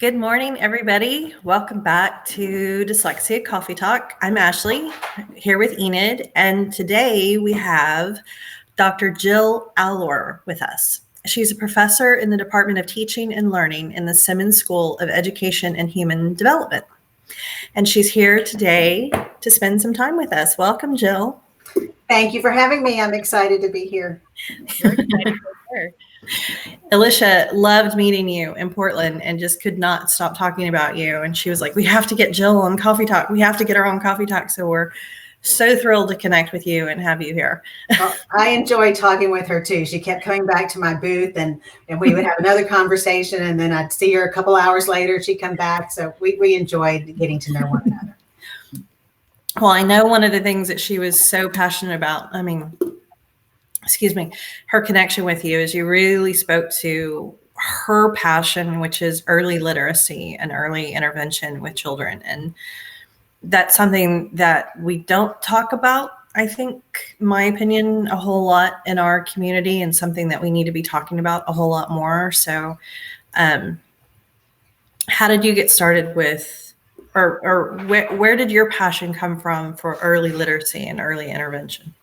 Good morning, everybody. Welcome back to Dyslexia Coffee Talk. I'm Ashley, here with Enid, and today we have Dr. Jill Allor with us. She's a professor in the Department of Teaching and Learning in the Simmons School of Education and Human Development. And she's here today to spend some time with us. Welcome, Jill. Thank you for having me. I'm excited to be here. We're excited to be here. Alicia loved meeting you in Portland and just could not stop talking about you. And she was like, we have to get Jill on Coffee Talk. We have to get her on Coffee Talk. So we're so thrilled to connect with you and have you here. Well, I enjoyed talking with her too. She kept coming back to my booth and we would have another conversation, and then I'd see her a couple hours later. She'd come back. So we enjoyed getting to know one another. Well, I know one of the things that she was so passionate about, her connection with you is you really spoke to her passion, which is early literacy and early intervention with children. And that's something that we don't talk about, I think, my opinion, a whole lot in our community, and something that we need to be talking about a whole lot more. So how did you get started with, or where did your passion come from for early literacy and early intervention?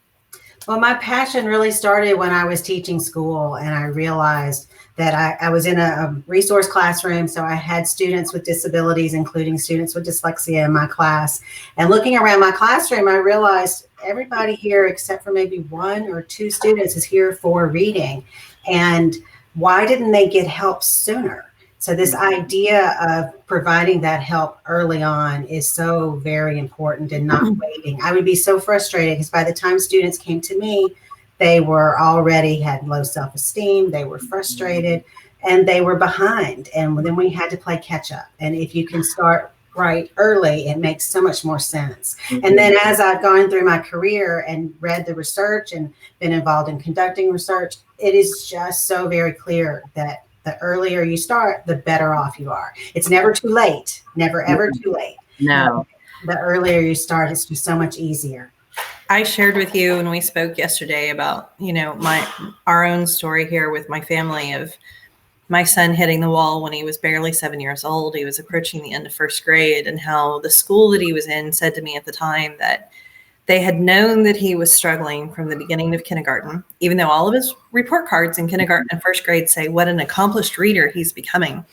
Well, my passion really started when I was teaching school, and I realized that I was in a resource classroom. So I had students with disabilities, including students with dyslexia in my class. And looking around my classroom, I realized everybody here, except for maybe one or two students, is here for reading. And why didn't they get help sooner? So this idea of providing that help early on is so very important, and not waiting. I would be so frustrated because by the time students came to me, they were already had low self-esteem, they were frustrated, and they were behind. And then we had to play catch up. And if you can start right early, it makes so much more sense. And then as I've gone through my career and read the research and been involved in conducting research, it is just so very clear that the earlier you start, the better off you are. It's never too late, never, ever too late. No. The earlier you start, it's just so much easier. I shared with you when we spoke yesterday about, our own story here with my family of my son hitting the wall when he was barely 7 years old. He was approaching the end of first grade, and how the school that he was in said to me at the time that they had known that he was struggling from the beginning of kindergarten, even though all of his report cards in kindergarten and first grade say what an accomplished reader he's becoming.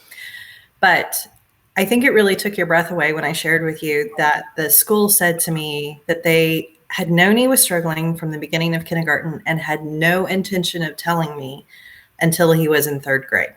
But I think it really took your breath away when I shared with you that the school said to me that they had known he was struggling from the beginning of kindergarten and had no intention of telling me until he was in third grade.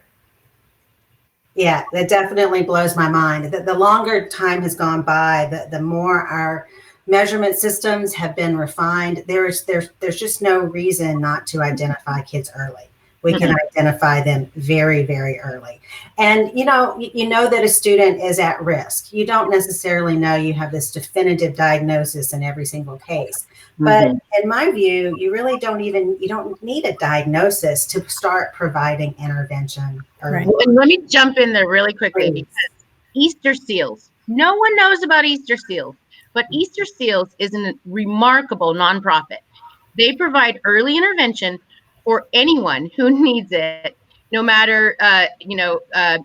Yeah, that definitely blows my mind. The longer time has gone by, the more our measurement systems have been refined. There's just no reason not to identify kids early. We can identify them very, very early. And you know that a student is at risk. You don't necessarily know you have this definitive diagnosis in every single case. But in my view, you really don't need a diagnosis to start providing intervention early. Right. And let me jump in there really quickly, because Easter seals. No one knows about Easter seals, but Easter Seals is a remarkable nonprofit. They provide early intervention for anyone who needs it, no matter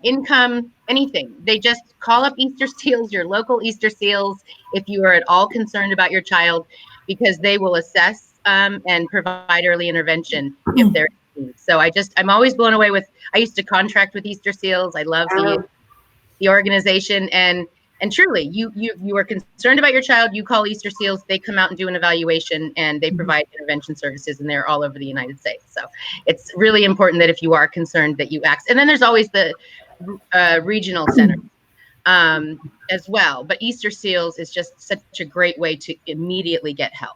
income, anything. They just call up Easter Seals, your local Easter Seals, if you are at all concerned about your child, because they will assess and provide early intervention if they're needs. So I'm always blown away with. I used to contract with Easter Seals. I love the organization, and truly, you are concerned about your child, you call Easter Seals, they come out and do an evaluation, and they provide intervention services, and they're all over the United States. So it's really important that if you are concerned that you ask. And then there's always the regional center as well. But Easter Seals is just such a great way to immediately get help.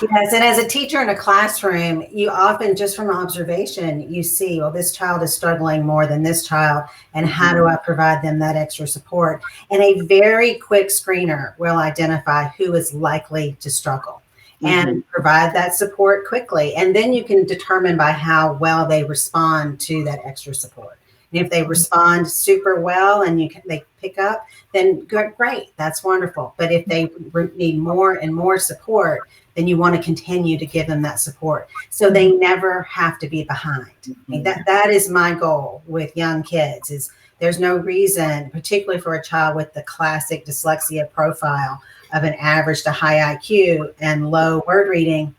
Yes, and as a teacher in a classroom, you often, just from observation, you see, well, this child is struggling more than this child, and how do I provide them that extra support? And a very quick screener will identify who is likely to struggle and provide that support quickly. And then you can determine by how well they respond to that extra support. And if they respond super well and they pick up, then great, that's wonderful. But if they need more and more support, then you want to continue to give them that support, so they never have to be behind. I mean, that is my goal with young kids, is There's no reason, particularly for a child with the classic dyslexia profile of an average to high IQ and low word reading,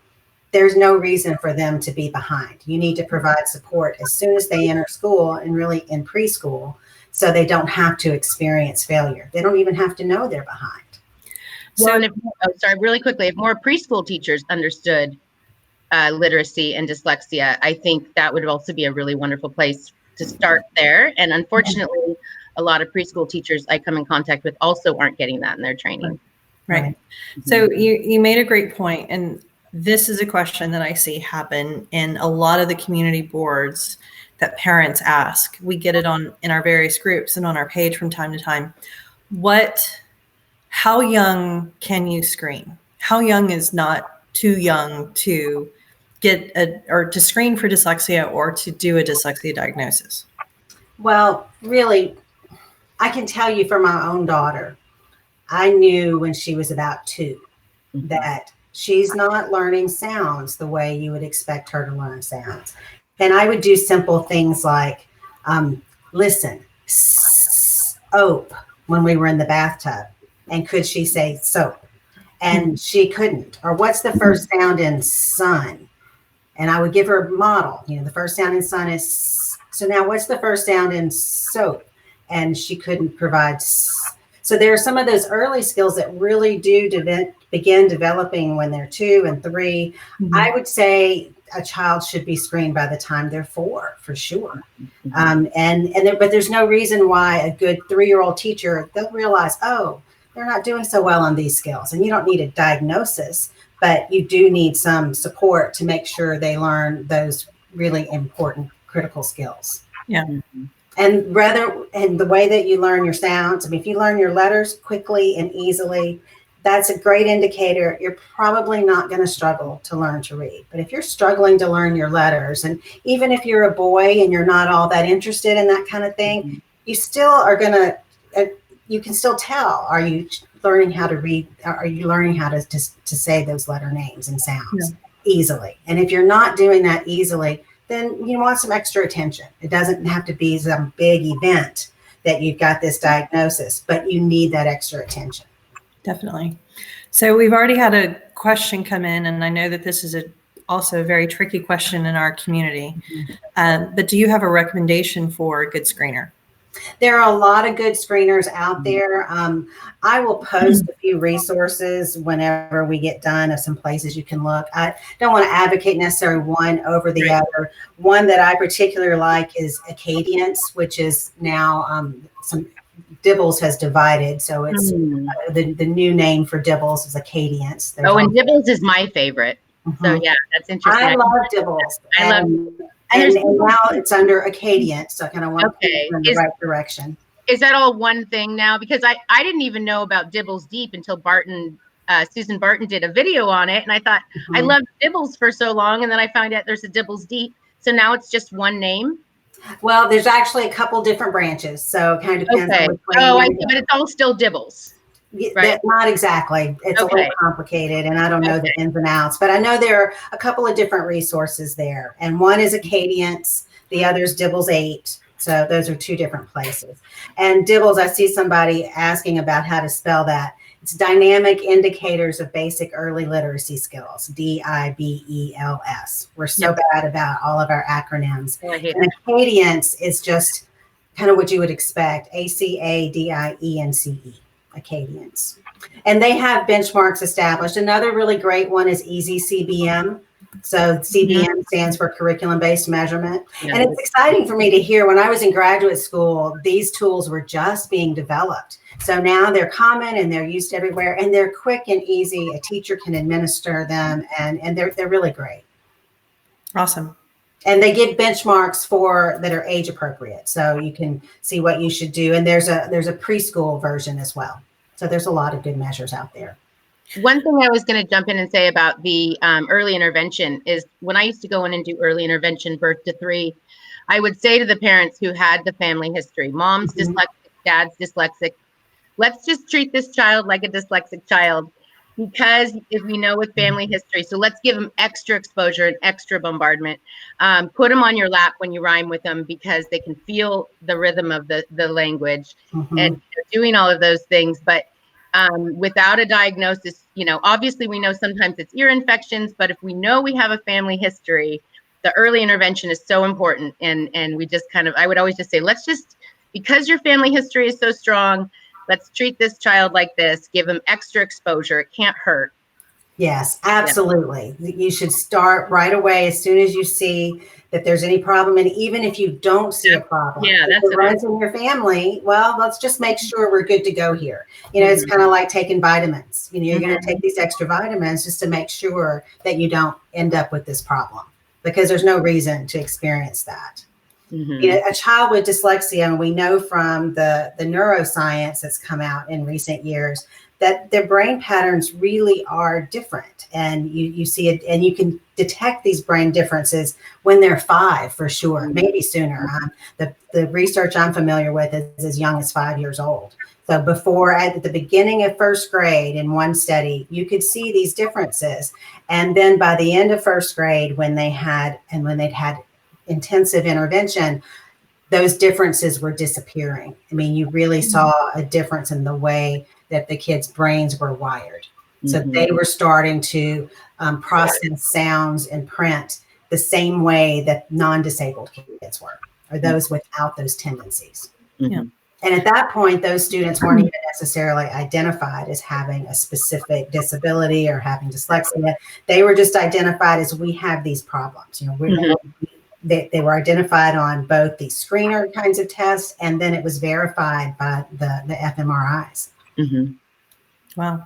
there's no reason for them to be behind. You need to provide support as soon as they enter school and really in preschool, so they don't have to experience failure. They don't even have to know they're behind. So, really quickly, if more preschool teachers understood literacy and dyslexia, I think that would also be a really wonderful place to start there. And unfortunately, a lot of preschool teachers I come in contact with also aren't getting that in their training. Right. So you made a great point, and this is a question that I see happen in a lot of the community boards that parents ask. We get it in our various groups and on our page from time to time. How young can you screen? How young is not too young to get or to screen for dyslexia or to do a dyslexia diagnosis? Well, really, I can tell you for my own daughter, I knew when she was about 2 that she's not learning sounds the way you would expect her to learn sounds. And I would do simple things like listen, soap when we were in the bathtub. And could she say soap? And she couldn't. Or what's the first sound in sun? And I would give her a model. The first sound in sun is, so now what's the first sound in soap? And she couldn't provide. So there are some of those early skills that really do begin developing when they're 2 and 3. I would say a child should be screened by the time they're 4, for sure. But there's no reason why a good 3-year-old teacher, they'll realize, oh, they're not doing so well on these skills. And you don't need a diagnosis, but you do need some support to make sure they learn those really important critical skills. Yeah. And the way that you learn your sounds, if you learn your letters quickly and easily, that's a great indicator. You're probably not going to struggle to learn to read. But if you're struggling to learn your letters, and even if you're a boy and you're not all that interested in that kind of thing, you still are going to, you can still tell, are you learning how to read? Are you learning how to say those letter names and sounds easily? And if you're not doing that easily, then you want some extra attention. It doesn't have to be some big event that you've got this diagnosis, but you need that extra attention. Definitely. So we've already had a question come in, and I know that this is also a very tricky question in our community. But do you have a recommendation for a good screener? There are a lot of good screeners out there. I will post a few resources whenever we get done of some places you can look. I don't want to advocate necessarily one over the other. One that I particularly like is Acadience, which is now Dibbles has divided. So it's the new name for Dibbles is Acadience. And Dibbles is my favorite. So yeah, that's interesting. I love Dibbles. And now it's under Acadience, so I kind of want to go in the right direction. Is that all one thing now? Because I didn't even know about Dibbles Deep until Susan Barton did a video on it. And I thought, I loved Dibbles for so long. And then I found out there's a Dibbles Deep. So now it's just one name? Well, there's actually a couple different branches. So it kind of depends on which way I see, but it's all still Dibbles. Right? Not exactly. It's a little complicated, and I don't know the ins and outs, but I know there are a couple of different resources there. And one is Acadience, the other is Dibbles 8. So those are 2 different places. And Dibbles, I see somebody asking about how to spell that. It's Dynamic Indicators of Basic Early Literacy Skills, DIBELS. We're so bad about all of our acronyms. And Acadience is just kind of what you would expect, ACADIENCE. Acadience. And they have benchmarks established. Another really great one is Easy CBM. So CBM stands for curriculum-based measurement. And it's exciting for me to hear when I was in graduate school, these tools were just being developed. So now they're common and they're used everywhere and they're quick and easy. A teacher can administer them and they're really great. Awesome. And they give benchmarks that are age appropriate. So you can see what you should do. And there's a preschool version as well. So there's a lot of good measures out there. One thing I was going to jump in and say about the early intervention is when I used to go in and do early intervention, birth to 3, I would say to the parents who had the family history, mom's dyslexic, dad's dyslexic, let's just treat this child like a dyslexic child. because if we know with family history, so let's give them extra exposure and extra bombardment. Put them on your lap when you rhyme with them because they can feel the rhythm of the language, and doing all of those things. But without a diagnosis, obviously we know sometimes it's ear infections, but if we know we have a family history, the early intervention is so important. And we just I would always just say, because your family history is so strong, let's treat this child like this, give them extra exposure. It can't hurt. Yes, absolutely. Yeah. You should start right away as soon as you see that there's any problem. And even if you don't see a problem, if it runs in your family, well, let's just make sure we're good to go here. It's kind of like taking vitamins. You're going to take these extra vitamins just to make sure that you don't end up with this problem, because there's no reason to experience that. A child with dyslexia, and we know from the neuroscience that's come out in recent years that their brain patterns really are different, and you see it, and you can detect these brain differences when they're 5 for sure, maybe sooner. The research I'm familiar with is as young as 5 years old. So before, at the beginning of first grade, in one study, you could see these differences, and then by the end of first grade, when they'd had intensive intervention, those differences were disappearing. I mean, you really saw a difference in the way that the kids' brains were wired. So they were starting to process sounds and print the same way that non-disabled kids were, or those without those tendencies. Yeah. And at that point, those students weren't even necessarily identified as having a specific disability or having dyslexia. They were just identified as, we have these problems. They were identified on both the screener kinds of tests, and then it was verified by the fMRIs. Wow.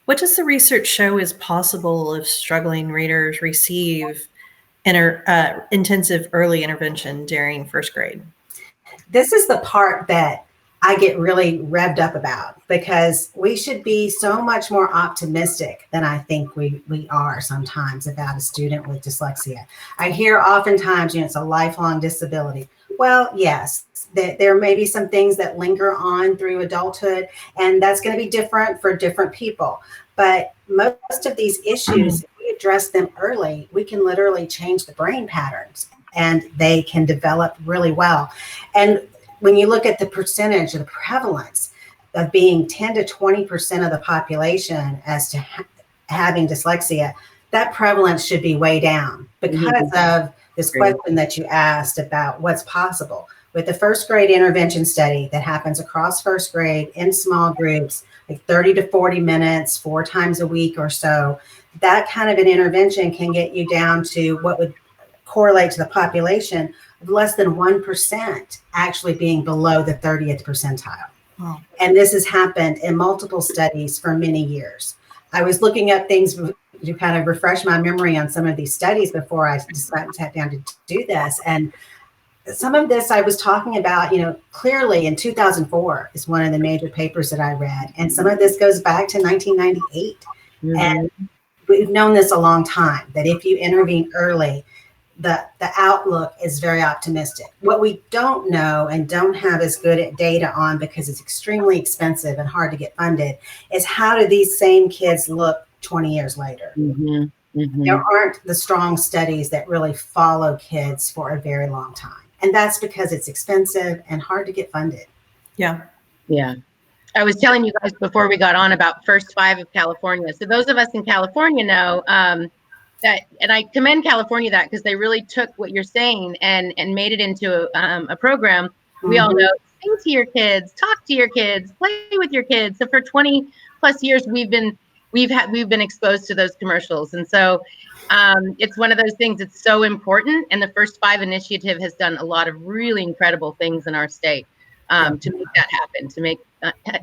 What does the research show is possible if struggling readers receive intensive early intervention during first grade? This is the part that I get really revved up about, because we should be so much more optimistic than I think we are sometimes about a student with dyslexia. I hear oftentimes, it's a lifelong disability. Well, yes, there may be some things that linger on through adulthood, and that's going to be different for different people. But most of these issues, if we address them early, we can literally change the brain patterns, and they can develop really well. And when you look at the percentage of the prevalence of being 10 to 20% of the population as to having dyslexia, that prevalence should be way down because of this question that you asked about what's possible. With the first grade intervention study that happens across first grade in small groups, like 30 to 40 minutes, 4 times a week or so, that kind of an intervention can get you down to what would correlate to the population of less than 1% actually being below the 30th percentile. Wow. And this has happened in multiple studies for many years. I was looking up things to kind of refresh my memory on some of these studies before I sat down to do this. And some of this I was talking about, clearly in 2004 is one of the major papers that I read. And some of this goes back to 1998. And we've known this a long time, that if you intervene early, the outlook is very optimistic. What we don't know and don't have as good data on, because it's extremely expensive and hard to get funded, is how do these same kids look 20 years later? There aren't the strong studies that really follow kids for a very long time. And that's because it's expensive and hard to get funded. Yeah. Yeah. I was telling you guys before we got on about First 5 of California. So those of us in California know that, and I commend California that, because they really took what you're saying and made it into a program. We all know, sing to your kids, talk to your kids, play with your kids. So for 20 plus years, we've been exposed to those commercials. And so it's one of those things that's so important. And the First 5 initiative has done a lot of really incredible things in our state to make that happen,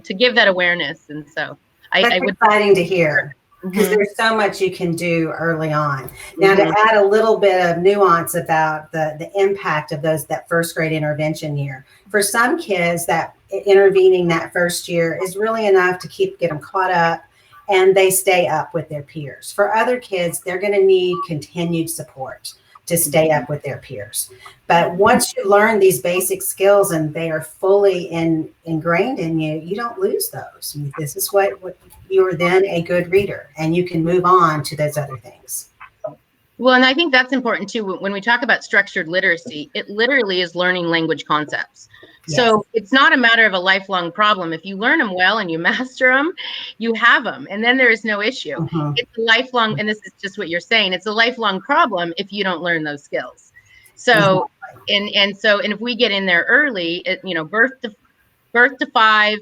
to give that awareness. And so that's exciting to hear, because there's so much you can do early on. Now, to add a little bit of nuance about the impact of that first grade intervention year, for some kids, that intervening that first year is really enough to get them caught up, and they stay up with their peers. For other kids, they're going to need continued support to stay up with their peers. But once you learn these basic skills and they are fully ingrained in you, you don't lose those. This is what you are then a good reader, and you can move on to those other things. Well, and I think that's important too. When we talk about structured literacy, it literally is learning language concepts. Yes. So it's not a matter of a lifelong problem. If you learn them well and you master them, you have them, and then there is no issue. Mm-hmm. It's a lifelong, and this is just what you're saying, it's a lifelong problem if you don't learn those skills. So, and if we get in there early, birth to 5,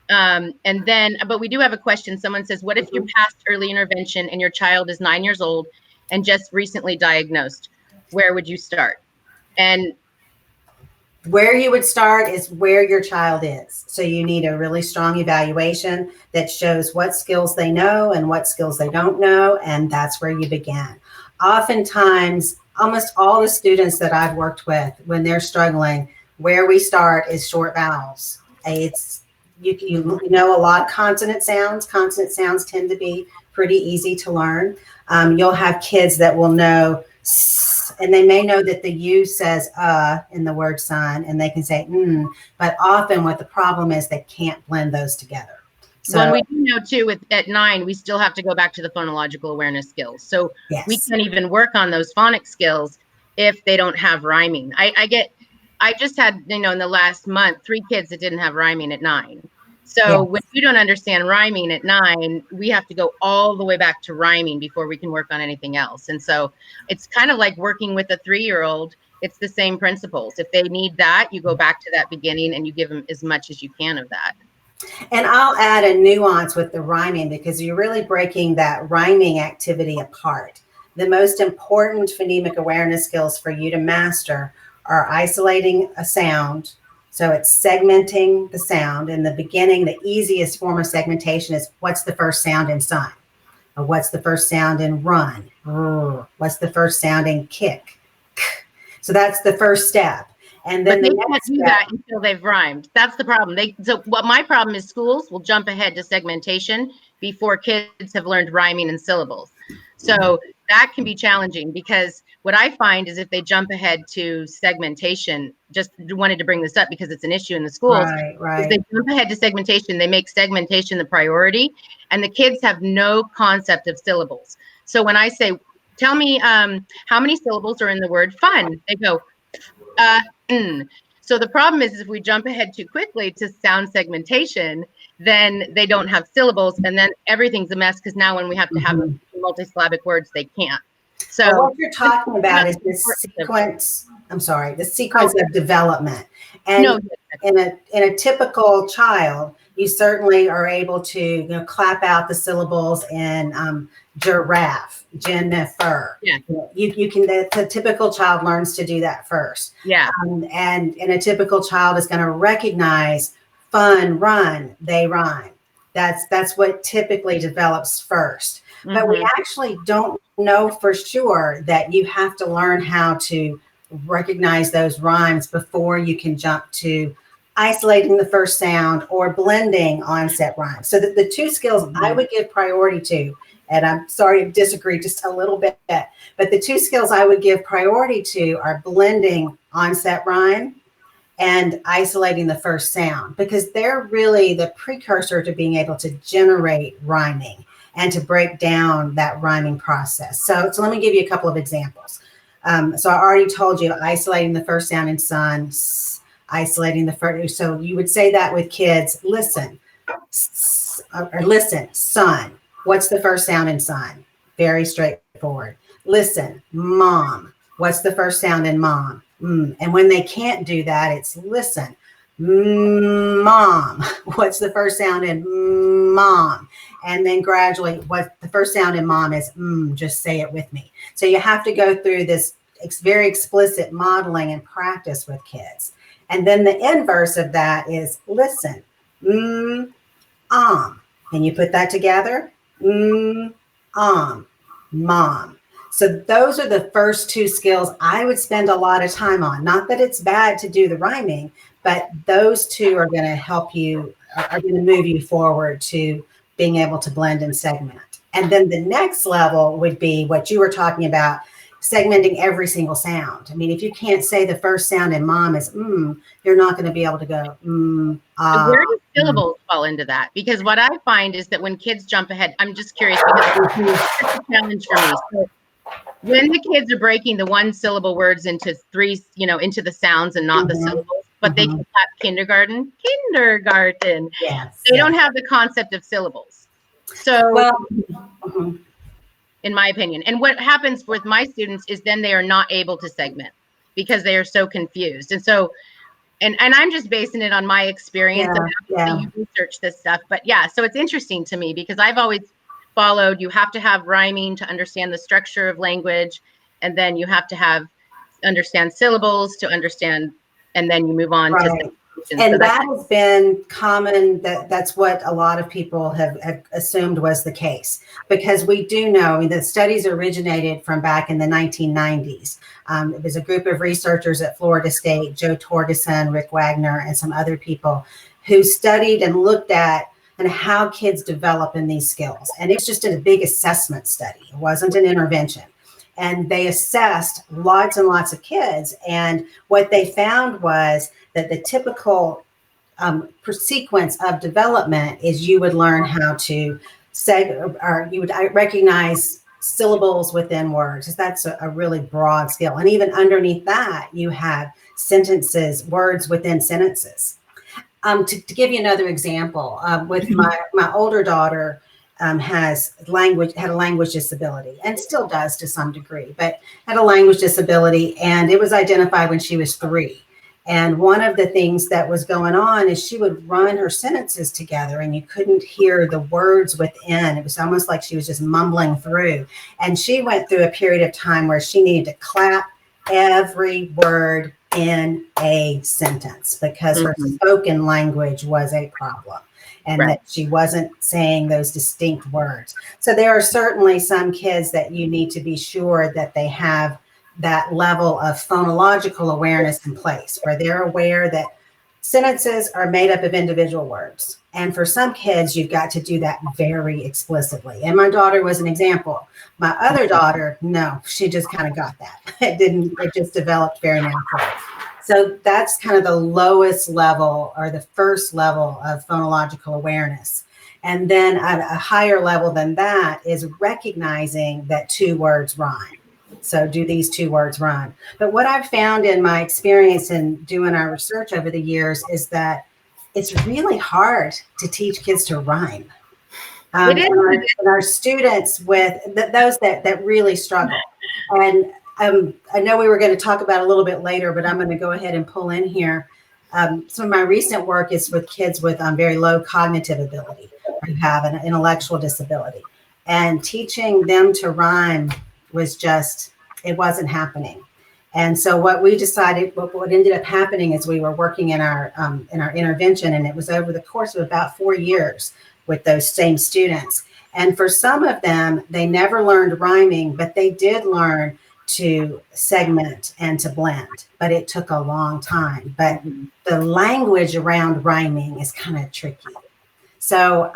and then, but we do have a question. Someone says, what if you're past early intervention and your child is 9 years old and just recently diagnosed? Where would you start? And where you would start is where your child is. So you need a really strong evaluation that shows what skills they know and what skills they don't know. And that's where you begin. Oftentimes, almost all the students that I've worked with, when they're struggling, where we start is short vowels. It's you know a lot of consonant sounds. Consonant sounds tend to be pretty easy to learn. You'll have kids that will know, and they may know that the U says in the word son, and they can say but often what the problem is, they can't blend those together. So when we do know too, at 9, we still have to go back to the phonological awareness skills. So yes. We can't even work on those phonics skills if they don't have rhyming. I just had, in the last month, 3 kids that didn't have rhyming at 9. So when you don't understand rhyming at 9, we have to go all the way back to rhyming before we can work on anything else. And so it's kind of like working with a 3-year-old. It's the same principles. If they need that, you go back to that beginning and you give them as much as you can of that. And I'll add a nuance with the rhyming, because you're really breaking that rhyming activity apart. The most important phonemic awareness skills for you to master are isolating a sound. So it's segmenting the sound. In the beginning, the easiest form of segmentation is what's the first sound in son? Or what's the first sound in run? What's the first sound in kick? So that's the first step. And then but they can't do that until they've rhymed. That's the problem. So what my problem is, schools will jump ahead to segmentation before kids have learned rhyming and syllables. So that can be challenging, because what I find is if they jump ahead to segmentation, just wanted to bring this up because it's an issue in the schools. Right. If they jump ahead to segmentation, they make segmentation the priority, and the kids have no concept of syllables. So when I say, tell me how many syllables are in the word fun, they go, So the problem is if we jump ahead too quickly to sound segmentation, then they don't have syllables, and then everything's a mess, because now when we have to have multisyllabic words, they can't. So what you're talking about is the sequence. I'm sorry, the sequence of development. And in a typical child, you certainly are able to clap out the syllables in giraffe, Jennifer. Yeah. You can. The typical child learns to do that first. Yeah. And a typical child is going to recognize fun, run, they rhyme. That's what typically develops first. But we actually don't know for sure that you have to learn how to recognize those rhymes before you can jump to isolating the first sound or blending onset rhymes. So the 2 skills I would give priority to, and I'm sorry to disagree just a little bit, but the 2 skills I would give priority to are blending onset rhyme and isolating the first sound, because they're really the precursor to being able to generate rhyming and to break down that rhyming process. So let me give you a couple of examples. So I already told you, isolating the first sound in son, isolating the first. So you would say that with kids, listen, or listen, son. What's the first sound in son? Very straightforward. Listen, mom. What's the first sound in mom? And when they can't do that, it's listen, mom. What's the first sound in mom? And then gradually, what the first sound in mom is, just say it with me. So you have to go through this very explicit modeling and practice with kids. And then the inverse of that is listen, and you put that together, mom. So those are the first 2 skills I would spend a lot of time on. Not that it's bad to do the rhyming, but those 2 are going to help you, are going to move you forward to being able to blend and segment. And then the next level would be what you were talking about, segmenting every single sound. I mean, if you can't say the first sound in mom is you're not going to be able to go Where do syllables fall into that? Because what I find is that when kids jump ahead, I'm just curious because it's a challenge for me. So when the kids are breaking the one syllable words into three, into the sounds and not the syllables, but they can have kindergarten. Yes, They don't have the concept of syllables. So, in my opinion, and what happens with my students is then they are not able to segment because they are so confused. And so, and I'm just basing it on my experience. And you research this stuff, but yeah, so it's interesting to me because I've always followed, you have to have rhyming to understand the structure of language, and then you have to understand syllables to understand, and then you move on to. And so that has been common. That's what a lot of people have assumed was the case, because we do know that studies originated from back in the 1990s. It was a group of researchers at Florida State, Joe Torgeson, Rick Wagner, and some other people who studied and looked at and how kids develop in these skills. And it's just a big assessment study. It wasn't an intervention. And they assessed lots and lots of kids. And what they found was that the typical sequence of development is you would learn how to or you would recognize syllables within words. That's a really broad skill. And even underneath that, you have sentences, words within sentences. To give you another example, with my older daughter, had a language disability, and still does to some degree, but had a language disability, and it was identified when she was 3. And one of the things that was going on is she would run her sentences together and you couldn't hear the words within. It was almost like she was just mumbling through. And she went through a period of time where she needed to clap every word in a sentence because her spoken language was a problem, and that she wasn't saying those distinct words. So there are certainly some kids that you need to be sure that they have that level of phonological awareness in place, where they're aware that sentences are made up of individual words. And for some kids, you've got to do that very explicitly. And my daughter was an example. My other daughter, no, she just kind of got that. It just developed very naturally. So that's kind of the lowest level, or the first level of phonological awareness. And then at a higher level than that is recognizing that 2 words rhyme. So do these 2 words rhyme? But what I've found in my experience in doing our research over the years is that it's really hard to teach kids to rhyme. And our students with those that really struggle. And I know we were going to talk about it a little bit later, but I'm going to go ahead and pull in here. Some of my recent work is with kids with very low cognitive ability, who have an intellectual disability. And teaching them to rhyme was just, it wasn't happening. And so what we decided, what ended up happening is we were working in our intervention, and it was over the course of about 4 years with those same students. And for some of them, they never learned rhyming, but they did learn to segment and to blend, but it took a long time. But the language around rhyming is kind of tricky. So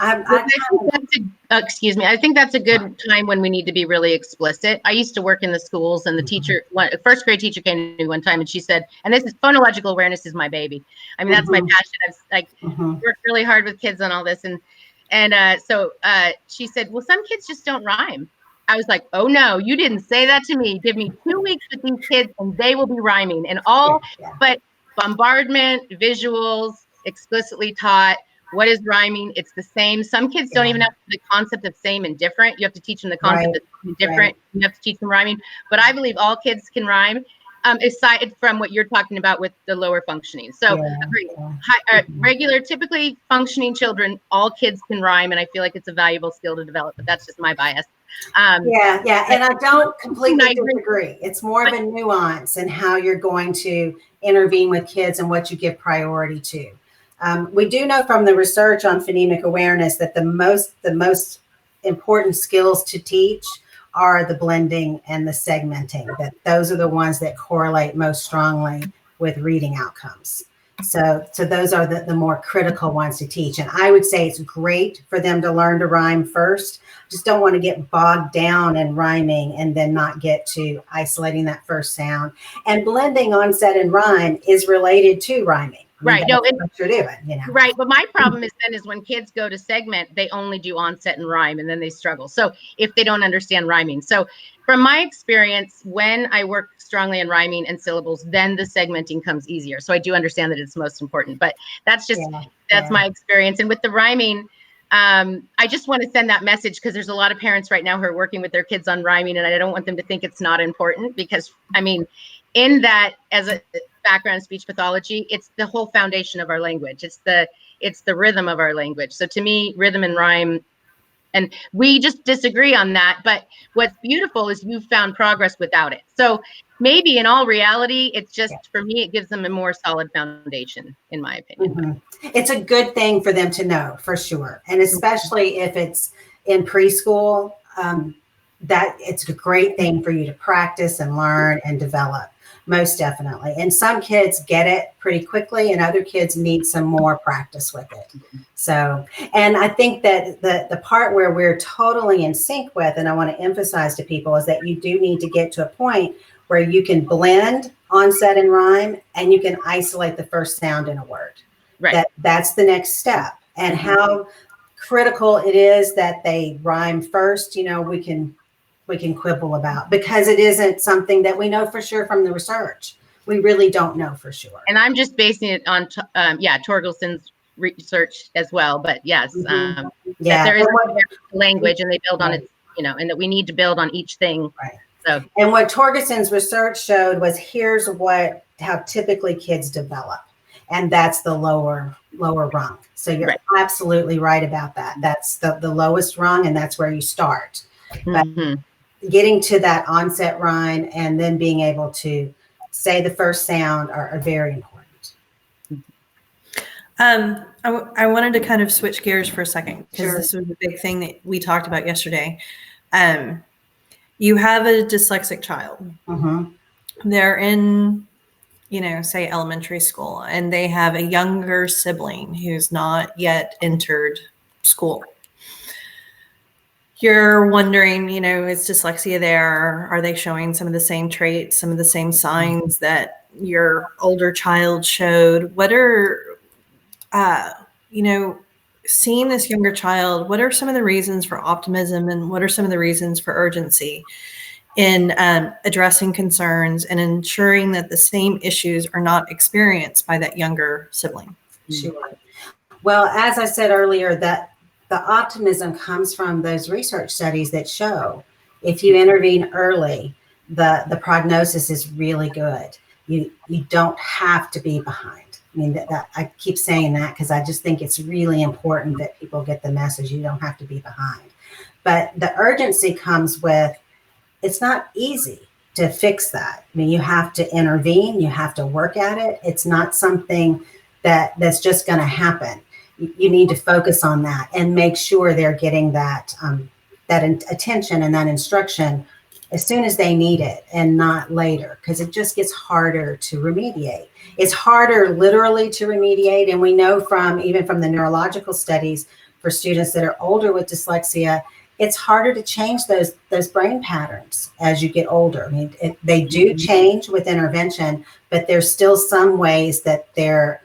excuse me. I think that's a good time when we need to be really explicit. I used to work in the schools, and the teacher, first grade teacher came to me one time and she said, and this is phonological awareness is my baby. I mean, that's my passion. I've worked really hard with kids on all this. So she said, well, some kids just don't rhyme. I was like, oh no, you didn't say that to me. Give me 2 weeks with these kids and they will be rhyming and all, but bombardment, visuals, explicitly taught. What is rhyming? It's the same. Some kids don't even have the concept of same and different. You have to teach them the concept of different. You have to teach them rhyming. But I believe all kids can rhyme, aside from what you're talking about with the lower functioning. So regular, typically functioning children, all kids can rhyme. And I feel like it's a valuable skill to develop, but that's just my bias. And I don't completely disagree. It's more of a nuance in how you're going to intervene with kids and what you give priority to. We do know from the research on phonemic awareness that the most important skills to teach are the blending and the segmenting. That those are the ones that correlate most strongly with reading outcomes. So those are the more critical ones to teach. And I would say it's great for them to learn to rhyme first. Just don't want to get bogged down in rhyming and then not get to isolating that first sound. And blending onset and rhyme is related to rhyming. Right. No, what you're doing, Right. But my problem is when kids go to segment, they only do onset and rhyme, and then they struggle. So if they don't understand rhyming. So from my experience, when I work strongly in rhyming and syllables, then the segmenting comes easier. So I do understand that it's most important, but that's my experience. And with the rhyming, I just want to send that message because there's a lot of parents right now who are working with their kids on rhyming, and I don't want them to think it's not important because, I mean, in that, as a background in speech pathology, it's the whole foundation of our language. It's the rhythm of our language. So to me, rhythm and rhyme, and we just disagree on that. But what's beautiful is you've found progress without it. So maybe in all reality, it's just, for me, it gives them a more solid foundation, in my opinion. Mm-hmm. It's a good thing for them to know, for sure. And especially if it's in preschool, that it's a great thing for you to practice and learn and develop. Most definitely. And some kids get it pretty quickly and other kids need some more practice with it. So, and I think that the part where we're totally in sync with, and I want to emphasize to people, is that you do need to get to a point where you can blend onset and rhyme and you can isolate the first sound in a word. Right. That's the next step. And how critical it is that they rhyme first, we can quibble about, because it isn't something that we know for sure from the research. We really don't know for sure. And I'm just basing it on, Torgelson's research as well. But yes, that there is language and they build on it, and that we need to build on each thing. Right. So, and what Torgelson's research showed was here's how typically kids develop. And that's the lower rung. So you're absolutely right about that. That's the lowest rung, and that's where you start. But getting to that onset rhyme and then being able to say the first sound are very important. I wanted to kind of switch gears for a second because Sure. This was a big thing that we talked about yesterday. You have a dyslexic child. Mm-hmm. They're in, say elementary school, and they have a younger sibling who's not yet entered school. You're wondering, is dyslexia there? Are they showing some of the same traits, some of the same signs that your older child showed? What are, seeing this younger child, what are some of the reasons for optimism and what are some of the reasons for urgency in addressing concerns and ensuring that the same issues are not experienced by that younger sibling? Sure. Well, as I said earlier, that the optimism comes from those research studies that show if you intervene early, the prognosis is really good. You don't have to be behind. I mean, that I keep saying that because I just think it's really important that people get the message. You don't have to be behind. But the urgency comes with, it's not easy to fix that. I mean, you have to intervene. You have to work at it. It's not something that's just going to happen. You need to focus on that and make sure they're getting that attention and that instruction as soon as they need it and not later, because it just gets harder to remediate. It's harder literally to remediate. And we know even from the neurological studies for students that are older with dyslexia, it's harder to change those brain patterns as you get older. I mean, they do change with intervention, but there's still some ways that their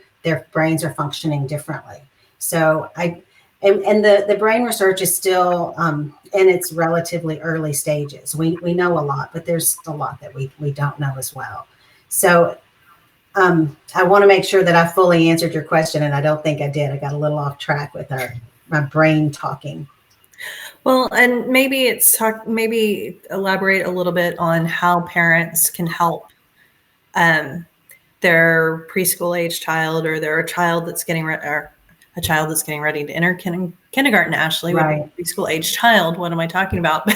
brains are functioning differently. So the brain research is still in its relatively early stages. We know a lot, but there's a lot that we don't know as well. So I want to make sure that I fully answered your question, and I don't think I did. I got a little off track with my brain talking. Well, and maybe elaborate a little bit on how parents can help their preschool age child or their child that's getting ready to enter kindergarten. Ashley, right. With a preschool age child. What am I talking about?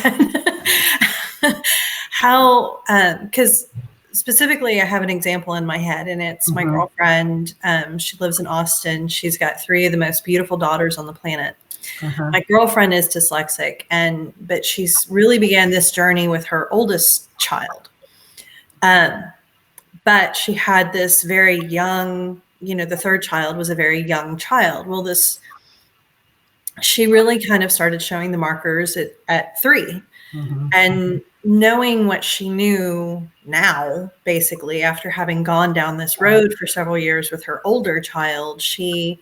How? Because specifically, I have an example in my head, and it's my girlfriend. She lives in Austin. She's got 3 of the most beautiful daughters on the planet. My girlfriend is dyslexic, but she's really began this journey with her oldest child. But she had this very young the third child was a very young child. Well, she really kind of started showing the markers at 3. Mm-hmm. And knowing what she knew now, basically, after having gone down this road for several years with her older child, she's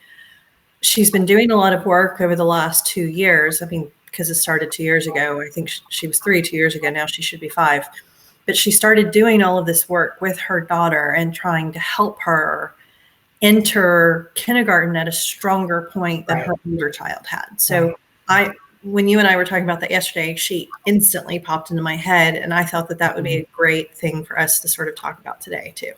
been doing a lot of work over the last 2 years. I mean, because it started 2 years ago. I think she was 3 2 years ago. Now she should be 5. But she started doing all of this work with her daughter and trying to help her enter kindergarten at a stronger point than her older child had. So when you and I were talking about that yesterday, she instantly popped into my head, and I thought that would be a great thing for us to sort of talk about today too.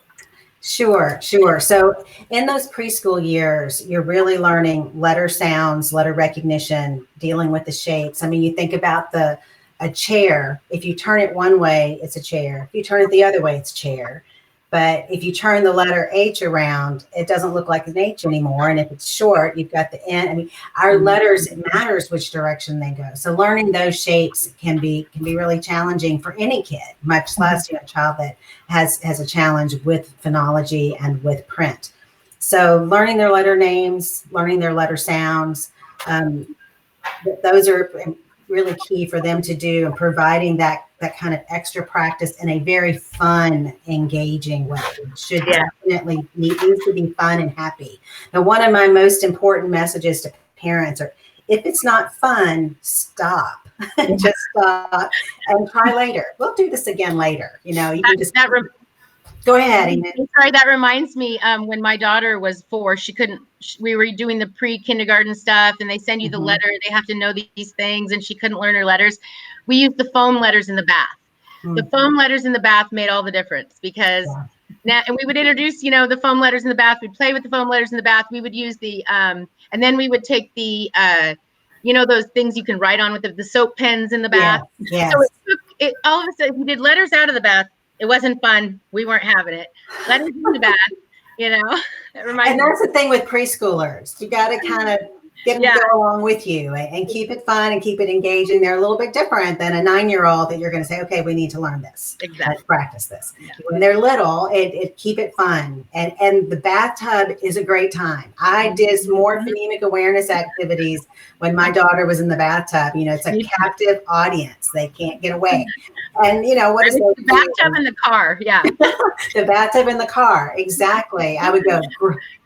Sure. So in those preschool years, you're really learning letter sounds, letter recognition, dealing with the shapes. I mean, you think about a chair. If you turn it one way, it's a chair. If you turn it the other way, it's a chair. But if you turn the letter H around, it doesn't look like an H anymore. And if it's short, you've got the N. I mean, our letters, it matters which direction they go. So learning those shapes can be really challenging for any kid, much less a child that has a challenge with phonology and with print. So learning their letter names, learning their letter sounds, those are really key for them to do, and providing that kind of extra practice in a very fun, engaging way. It should definitely needs to be fun and happy. Now, one of my most important messages to parents are, if it's not fun, stop. Just stop and try later. We'll do this again later. You can just go ahead. Sorry, that reminds me. When my daughter was 4, we were doing the pre-kindergarten stuff, and they send you the letter. They have to know these things, and she couldn't learn her letters. We used the foam letters in the bath. The foam letters in the bath made all the difference, because now, and we would introduce, the foam letters in the bath. We'd play with the foam letters in the bath. We would use the, and then we would take the, those things you can write on with the soap pens in the bath. Yes. So it all of a sudden, we did letters out of the bath. It wasn't fun. We weren't having it. Letters in the bath, And that's the thing with preschoolers. You got to kind of get them to go along with you and keep it fun and keep it engaging. They're a little bit different than a 9-year-old that you're going to say, okay, we need to learn this. Exactly. Let's practice this. Yeah. When they're little, it keep it fun. And the bathtub is a great time. I did more phonemic awareness activities when my daughter was in the bathtub. It's a captive audience. They can't get away. And what is the bathtub in the car? Yeah. The bathtub in the car. Exactly. I would go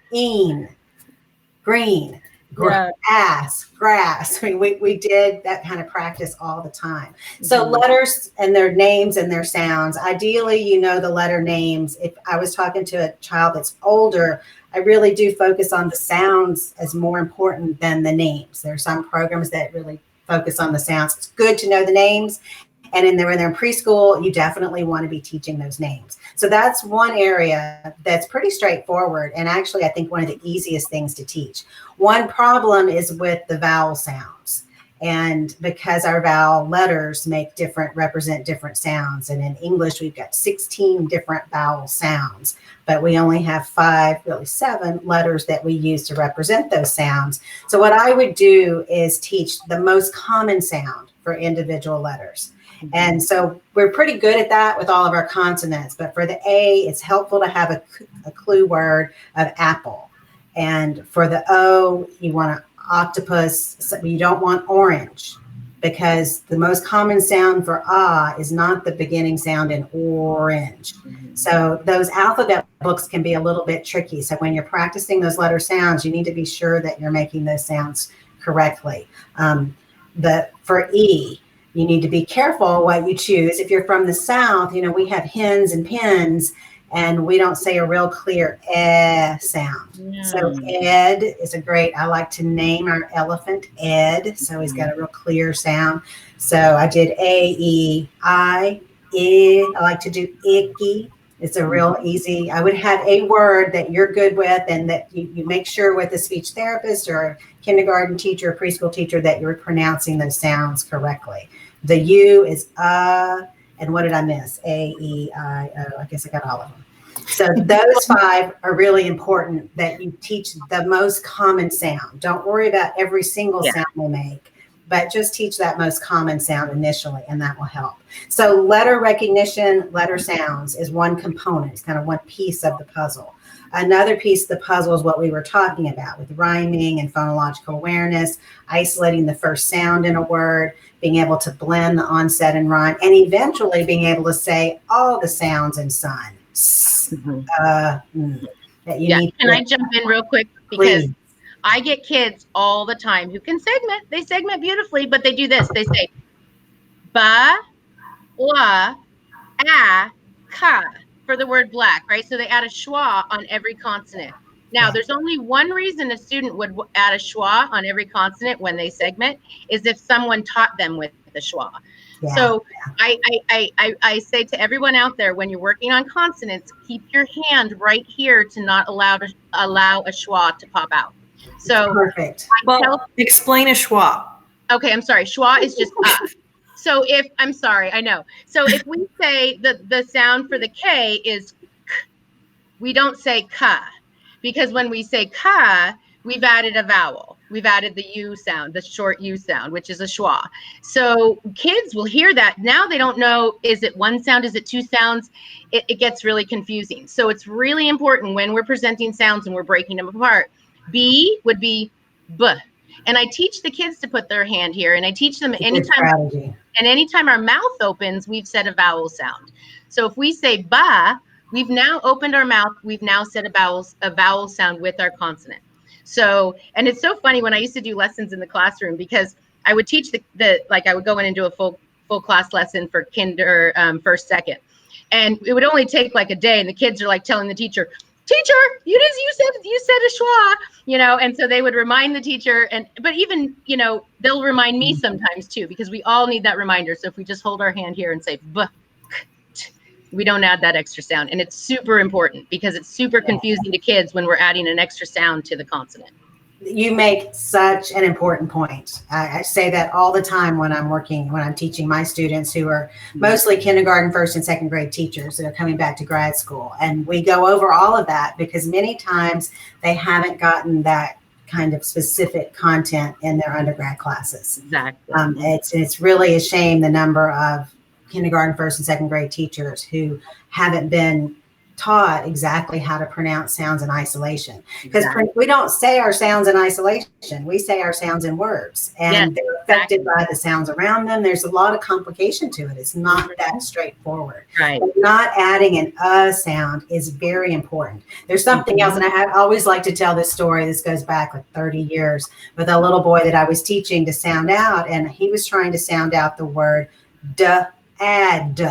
green, grass. I mean, we did that kind of practice all the time. So letters and their names and their sounds. Ideally, the letter names. If I was talking to a child that's older, I really do focus on the sounds as more important than the names. There are some programs that really focus on the sounds. It's good to know the names. And when they're in preschool, you definitely want to be teaching those names. So that's one area that's pretty straightforward. And actually, I think one of the easiest things to teach. One problem is with the vowel sounds. And because our vowel letters represent different sounds. And in English, we've got 16 different vowel sounds, but we only have 7 letters that we use to represent those sounds. So what I would do is teach the most common sound for individual letters. And so we're pretty good at that with all of our consonants. But for the A, it's helpful to have a clue word of apple. And for the O, you want an octopus. So you don't want orange, because the most common sound for ah is not the beginning sound in orange. So those alphabet books can be a little bit tricky. So when you're practicing those letter sounds, you need to be sure that you're making those sounds correctly. For E, you need to be careful what you choose. If you're from the South, we have hens and pins, and we don't say a real clear sound. Yeah. So Ed is I like to name our elephant Ed. So he's got a real clear sound. So I did A, E, I, I like to do icky. It's a real easy. I would have a word that you're good with, and that you make sure with a speech therapist or a kindergarten teacher, or preschool teacher, that you're pronouncing those sounds correctly. The U is and what did I miss? A, E, I, O. I guess I got all of them. So those 5 are really important, that you teach the most common sound. Don't worry about every single sound we make, but just teach that most common sound initially, and that will help. So letter recognition, letter sounds is one component. It's kind of one piece of the puzzle. Another piece of the puzzle is what we were talking about with rhyming and phonological awareness, isolating the first sound in a word, being able to blend the onset and rhyme, and eventually being able to say all the sounds in sun. That you need. Can I jump in real quick? Because Please. I get kids all the time who can segment. They segment beautifully, but they do this. They say ba, la, a, ka for the word black, right? So they add a schwa on every consonant. Now, there's only one reason a student would add a schwa on every consonant when they segment is if someone taught them with the schwa. Yeah. So I say to everyone out there, when you're working on consonants, keep your hand right here to not allow a schwa to pop out. So perfect. Well, explain a schwa. Okay, I'm sorry. Schwa is just So I'm sorry, I know. So if we say the sound for the K is k, we don't say ka, because when we say ka, we've added a vowel. We've added the U sound, the short U sound, which is a schwa. So kids will hear that. Now they don't know, is it one sound? Is it two sounds? It gets really confusing. So it's really important when we're presenting sounds and we're breaking them apart. B would be B. And I teach the kids to put their hand here, and I teach them anytime our mouth opens, we've said a vowel sound. So if we say ba, we've now opened our mouth. We've now said a vowel sound with our consonant. So, and it's so funny when I used to do lessons in the classroom, because I would teach like I would go in and do a full class lesson for kinder, first, second. And it would only take like a day, and the kids are like telling the teacher, teacher, you said a schwa, and so they would remind the teacher, but even, they'll remind me sometimes too, because we all need that reminder. So if we just hold our hand here and say, b, k, t, we don't add that extra sound. And it's super important because it's super confusing to kids when we're adding an extra sound to the consonant. You make such an important point. I say that all the time when I'm teaching my students who are mostly kindergarten, first and second grade teachers that are coming back to grad school. And we go over all of that because many times they haven't gotten that kind of specific content in their undergrad classes. Exactly. It's really a shame the number of kindergarten, first and second grade teachers who haven't been taught exactly how to pronounce sounds in isolation, because we don't say our sounds in isolation, we say our sounds in words, and they're affected by the sounds around them. There's a lot of complication to it. It's not that straightforward. Right. But not adding an sound is very important. There's something else, and I always like to tell this story. This goes back like 30 years with a little boy that I was teaching to sound out, and he was trying to sound out the word add.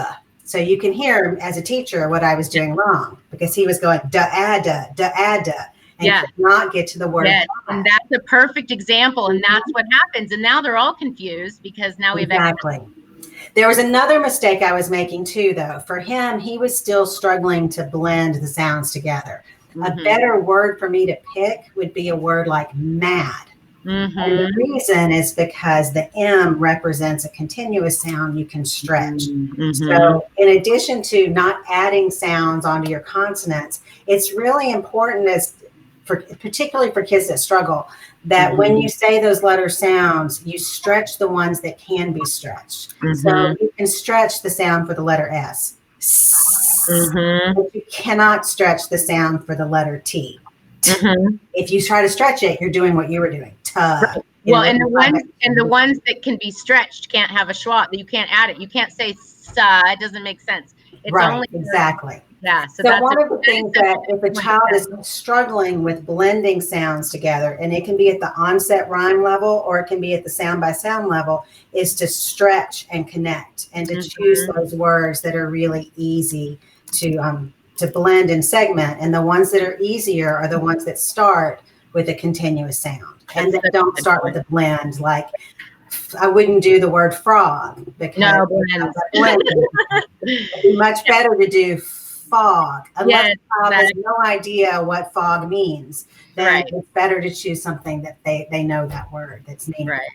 So you can hear as a teacher what I was doing wrong, because he was going da-ada, and could not get to the word. Yes. And that's a perfect example. And that's what happens. And now they're all confused because now we've There was another mistake I was making too, though. For him, he was still struggling to blend the sounds together. A better word for me to pick would be a word like mad. And the reason is because the M represents a continuous sound you can stretch. So in addition to not adding sounds onto your consonants, it's really important, particularly for kids that struggle, that when you say those letter sounds, you stretch the ones that can be stretched. So you can stretch the sound for the letter S. But you cannot stretch the sound for the letter T. If you try to stretch it, you're doing what you were doing. Well, and the ones that can be stretched can't have a schwa. You can't add it. You can't say sa. It doesn't make sense. It's only exactly. Yeah. So one of the things that if a child is struggling with blending sounds together, and it can be at the onset rhyme level or it can be at the sound by sound level, is to stretch and connect and to choose those words that are really easy to blend and segment. And the ones that are easier are the ones that start with a continuous sound and that don't start with a blend. Like I wouldn't do the word frog because it'd be much better to do fog. Unless the child has no idea what fog means, then it's better to choose something that they know that word that's meaningful. Right.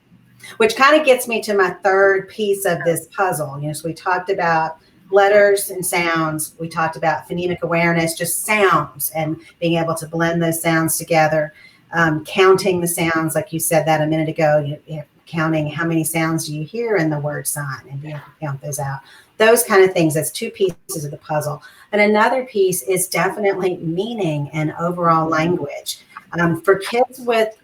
Which kind of gets me to my third piece of this puzzle. So we talked about letters and sounds. We talked about phonemic awareness, just sounds, and being able to blend those sounds together. Counting the sounds, like you said that a minute ago, counting how many sounds do you hear in the word sign and being able to count those out. Those kind of things. That's two pieces of the puzzle. And another piece is definitely meaning and overall language. For kids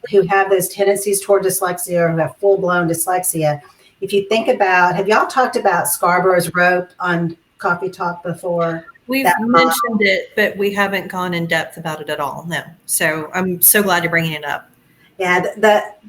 who have those tendencies toward dyslexia or who have full-blown dyslexia, if you think about, have y'all talked about Scarborough's rope on Coffee Talk before? We've mentioned it, but we haven't gone in depth about it at all. No. So I'm so glad you're bringing it up. Yeah,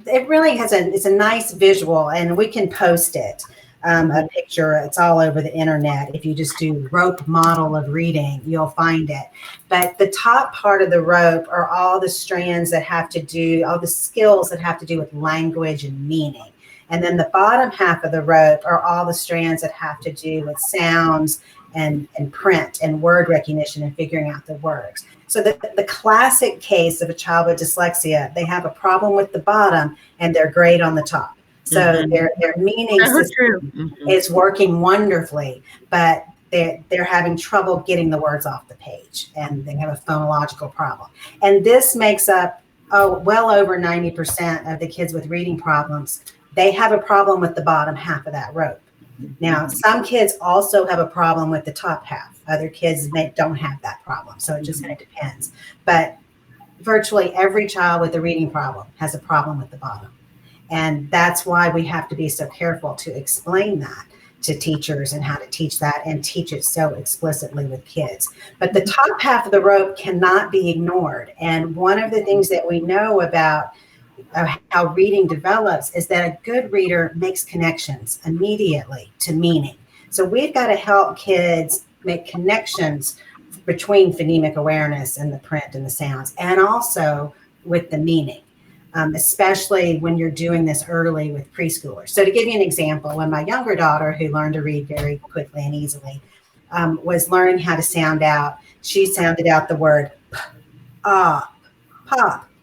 it really it's a nice visual, and we can post it. A picture. It's all over the internet. If you just do rope model of reading, you'll find it. But the top part of the rope are all the strands that have to do, all the skills that have to do with language and meaning. And then the bottom half of the rope are all the strands that have to do with sounds and print and word recognition and figuring out the words. So the classic case of a child with dyslexia, they have a problem with the bottom and they're great on the top. So their meaning system is working wonderfully, but they're having trouble getting the words off the page, and they have a phonological problem. And this makes up well over 90% of the kids with reading problems. They have a problem with the bottom half of that rope. Now, some kids also have a problem with the top half. Other kids don't have that problem. So it just kind of depends. But virtually every child with a reading problem has a problem with the bottom. And that's why we have to be so careful to explain that to teachers and how to teach that and teach it so explicitly with kids. But the top half of the rope cannot be ignored. And one of the things that we know about how reading develops is that a good reader makes connections immediately to meaning. So we've got to help kids make connections between phonemic awareness and the print and the sounds, and also with the meaning. Especially when you're doing this early with preschoolers. So to give you an example, when my younger daughter, who learned to read very quickly and easily, was learning how to sound out, she sounded out the word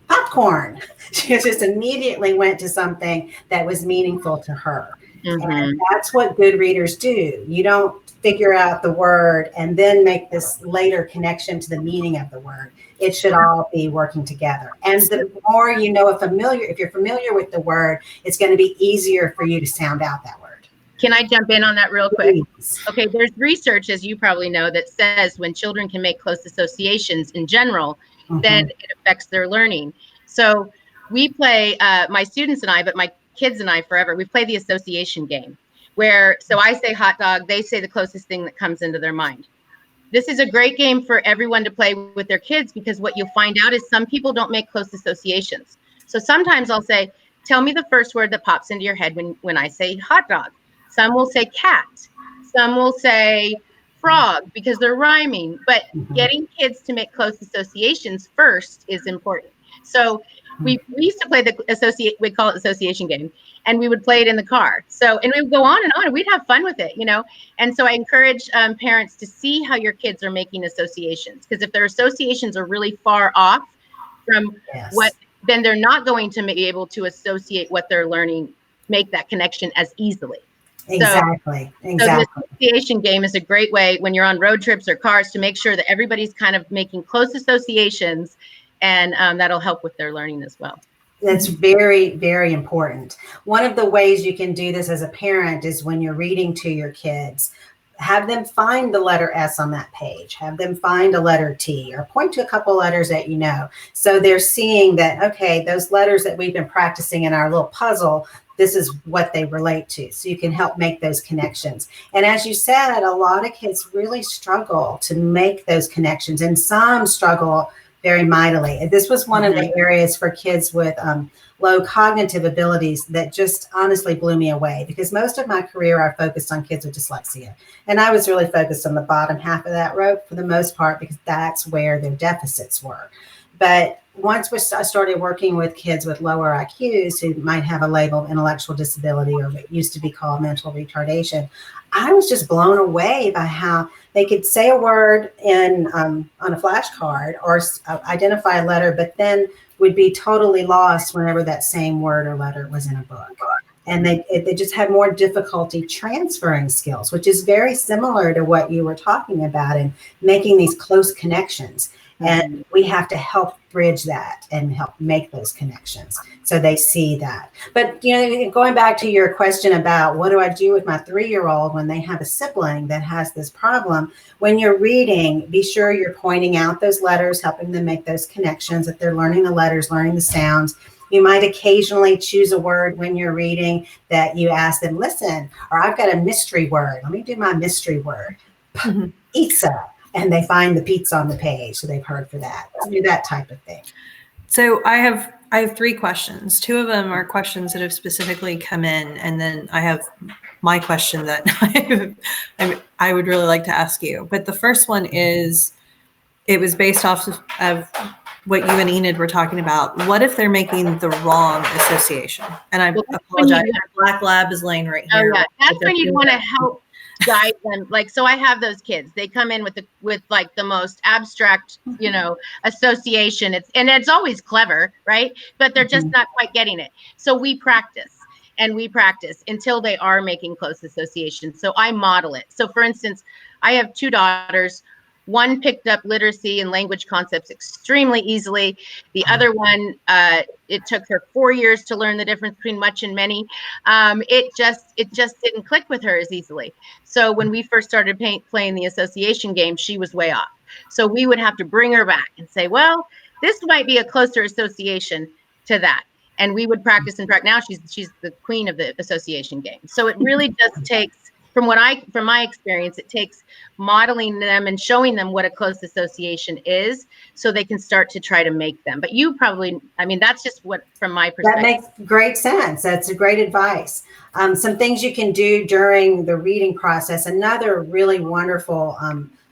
popcorn. She just immediately went to something that was meaningful to her. And that's what good readers do. You don't figure out the word and then make this later connection to the meaning of the word. It should all be working together. And the more you know, if you're familiar with the word, it's going to be easier for you to sound out that word. Can I jump in on that real quick? Please. Okay, there's research, as you probably know, that says when children can make close associations in general, then it affects their learning. So we play, my students and I, but my kids and I forever, we play the association game where, so I say hot dog, they say the closest thing that comes into their mind. This is a great game for everyone to play with their kids, because what you'll find out is some people don't make close associations. So sometimes I'll say, tell me the first word that pops into your head when I say hot dog. Some will say cat. Some will say frog because they're rhyming. But getting kids to make close associations first is important. So we used to play we call it association game, and we would play it in the car. So, and we would go on and we'd have fun with it, you know? And so I encourage parents to see how your kids are making associations, because if their associations are really far off from what, then they're not going to be able to associate what they're learning, make that connection as easily. Exactly. So the association game is a great way when you're on road trips or cars to make sure that everybody's kind of making close associations, and that'll help with their learning as well. That's very, very important. One of the ways you can do this as a parent is when you're reading to your kids, have them find the letter S on that page, have them find a letter T, or point to a couple letters that you know. So they're seeing that, okay, those letters that we've been practicing in our little puzzle, this is what they relate to. So you can help make those connections. And as you said, a lot of kids really struggle to make those connections, and some struggle very mightily. This was one of the areas for kids with low cognitive abilities that just honestly blew me away, because most of my career I focused on kids with dyslexia. And I was really focused on the bottom half of that rope for the most part, because that's where their deficits were. But once I started working with kids with lower IQs who might have a label of intellectual disability, or what used to be called mental retardation, I was just blown away by how they could say a word on a flashcard or identify a letter, but then would be totally lost whenever that same word or letter was in a book. And they just had more difficulty transferring skills, which is very similar to what you were talking about, and making these close connections. And we have to help bridge that and help make those connections so they see that. But, going back to your question about what do I do with my 3-year-old when they have a sibling that has this problem, when you're reading, be sure you're pointing out those letters, helping them make those connections. If they're learning the letters, learning the sounds, you might occasionally choose a word when you're reading that you ask them, listen, or I've got a mystery word. Let me do my mystery word. Pizza. And they find the pizza on the page. So they've heard for that. Do that type of thing. So I have 3 questions. 2 of them are questions that have specifically come in. And then I have my question that I would really like to ask you. But the first one is, it was based off of what you and Enid were talking about. What if they're making the wrong association? And I apologize. Black Lab is laying right here. Oh, yeah. That's when you want to help guide them. Like, so I have those kids. They come in with like the most abstract, association. It's always clever, right? But they're just not quite getting it. So we practice until they are making close associations. So I model it. So for instance, I have 2 daughters. One picked up literacy and language concepts extremely easily. The other one, it took her 4 years to learn the difference between much and many. It just didn't click with her as easily. So when we first started playing the association game, she was way off. So we would have to bring her back and say, well, this might be a closer association to that. And we would practice and practice. Now she's the queen of the association game. So it really just takes, from my experience, it takes modeling them and showing them what a close association is so they can start to try to make them. But you probably, that's just what, from my perspective. That makes great sense. That's a great advice. Some things you can do during the reading process. Another really wonderful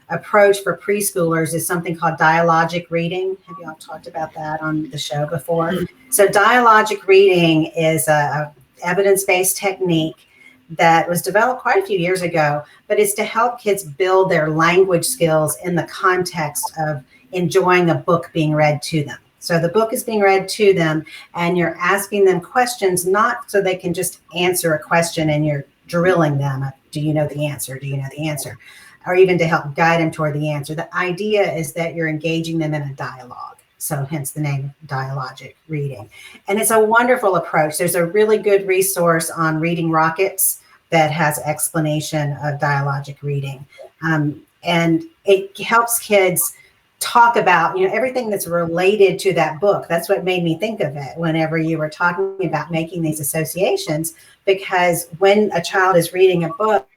approach for preschoolers is something called dialogic reading. Have you all talked about that on the show before? So dialogic reading is a evidence-based technique that was developed quite a few years ago, but it's to help kids build their language skills in the context of enjoying a book being read to them. So the book is being read to them and you're asking them questions, not so they can just answer a question and you're drilling them. Do you know the answer? Do you know the answer? Or even to help guide them toward the answer. The idea is that you're engaging them in a dialogue. So hence the name dialogic reading. And it's a wonderful approach. There's a really good resource on Reading Rockets that has explanation of dialogic reading. And it helps kids talk about, everything that's related to that book. That's what made me think of it whenever you were talking about making these associations, because when a child is reading a book,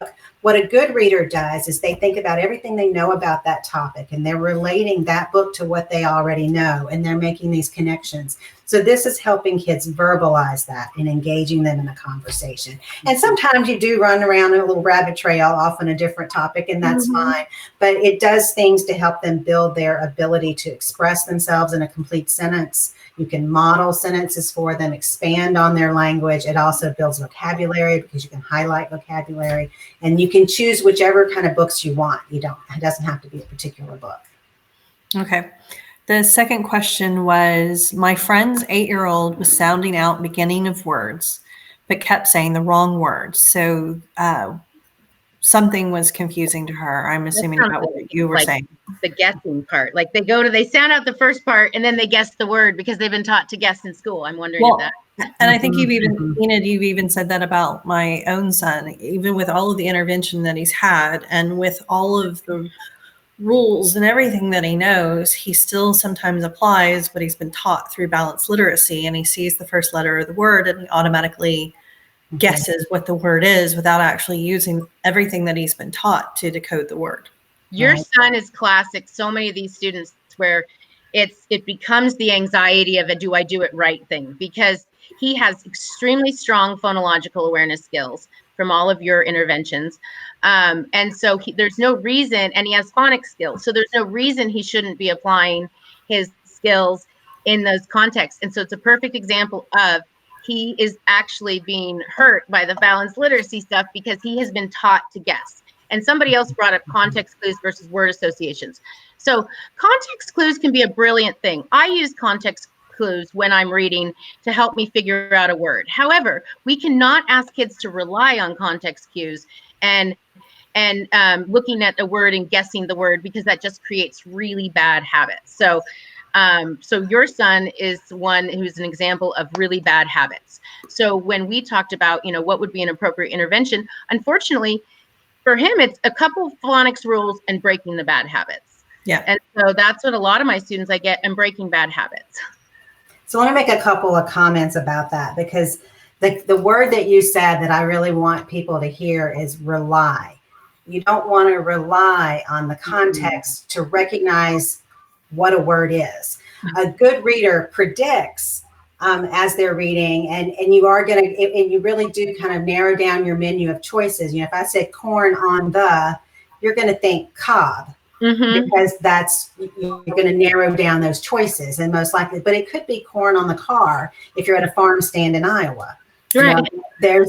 what a good reader does is they think about everything they know about that topic and they're relating that book to what they already know and they're making these connections. So this is helping kids verbalize that and engaging them in a conversation. And sometimes you do run around a little rabbit trail off on a different topic, and that's fine. But it does things to help them build their ability to express themselves in a complete sentence. You can model sentences for them, expand on their language. It also builds vocabulary because you can highlight vocabulary, and you can choose whichever kind of books you want. It doesn't have to be a particular book. Okay. The second question was, my friend's 8-year-old was sounding out beginning of words, but kept saying the wrong words. So something was confusing to her. I'm assuming about what you were saying. The guessing part. Like they sound out the first part and then they guess the word because they've been taught to guess in school. I'm wondering if that. And I think you've even said that about my own son, even with all of the intervention that he's had and with all of the rules and everything that he knows, he still sometimes applies what he's been taught through balanced literacy, and he sees the first letter of the word and he automatically guesses what the word is without actually using everything that he's been taught to decode the word. Your son is classic. So many of these students where it becomes the anxiety of a do I do it right thing, because he has extremely strong phonological awareness skills from all of your interventions. And so there's no reason, and he has phonics skills. So there's no reason he shouldn't be applying his skills in those contexts. And so it's a perfect example of he is actually being hurt by the balanced literacy stuff because he has been taught to guess. And somebody else brought up context clues versus word associations. So context clues can be a brilliant thing. I use context clues when I'm reading to help me figure out a word. However, we cannot ask kids to rely on context cues and and looking at the word and guessing the word, because that just creates really bad habits. So so your son is one who's an example of really bad habits. So when we talked about, you know, what would be an appropriate intervention, unfortunately for him, it's a couple phonics rules and breaking the bad habits. Yeah. And so that's what a lot of my students I get, and breaking bad habits. So I want to make a couple of comments about that, because the word that you said that I really want people to hear is rely. You don't want to rely on the context to recognize what a word is. A good reader predicts as they're reading, and you are going to, and you really do kind of narrow down your menu of choices. You know, if I said corn on the, you're going to think cob. Because that's, you're going to narrow down those choices, and most likely, but it could be corn on the car if you're at a farm stand in Iowa. Right. You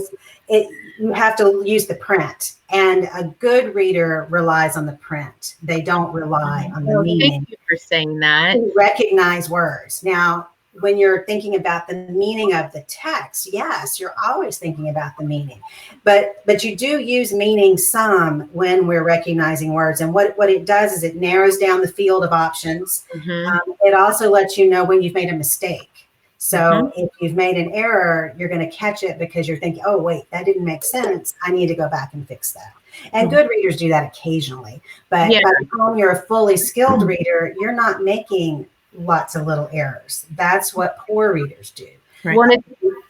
know, you have to use the print, and a good reader relies on the print. They don't rely on the meaning. Thank you for saying that. To recognize words. Now, when you're thinking about the meaning of the text, yes, you're always thinking about the meaning, but you do use meaning some when we're recognizing words. And what it does is it narrows down the field of options. It also lets you know when you've made a mistake. So if you've made an error, you're going to catch it because you're thinking, oh, wait, that didn't make sense. I need to go back and fix that. And good readers do that occasionally. But by the time you're a fully skilled reader, you're not making lots of little errors. That's what poor readers do. Right. Well,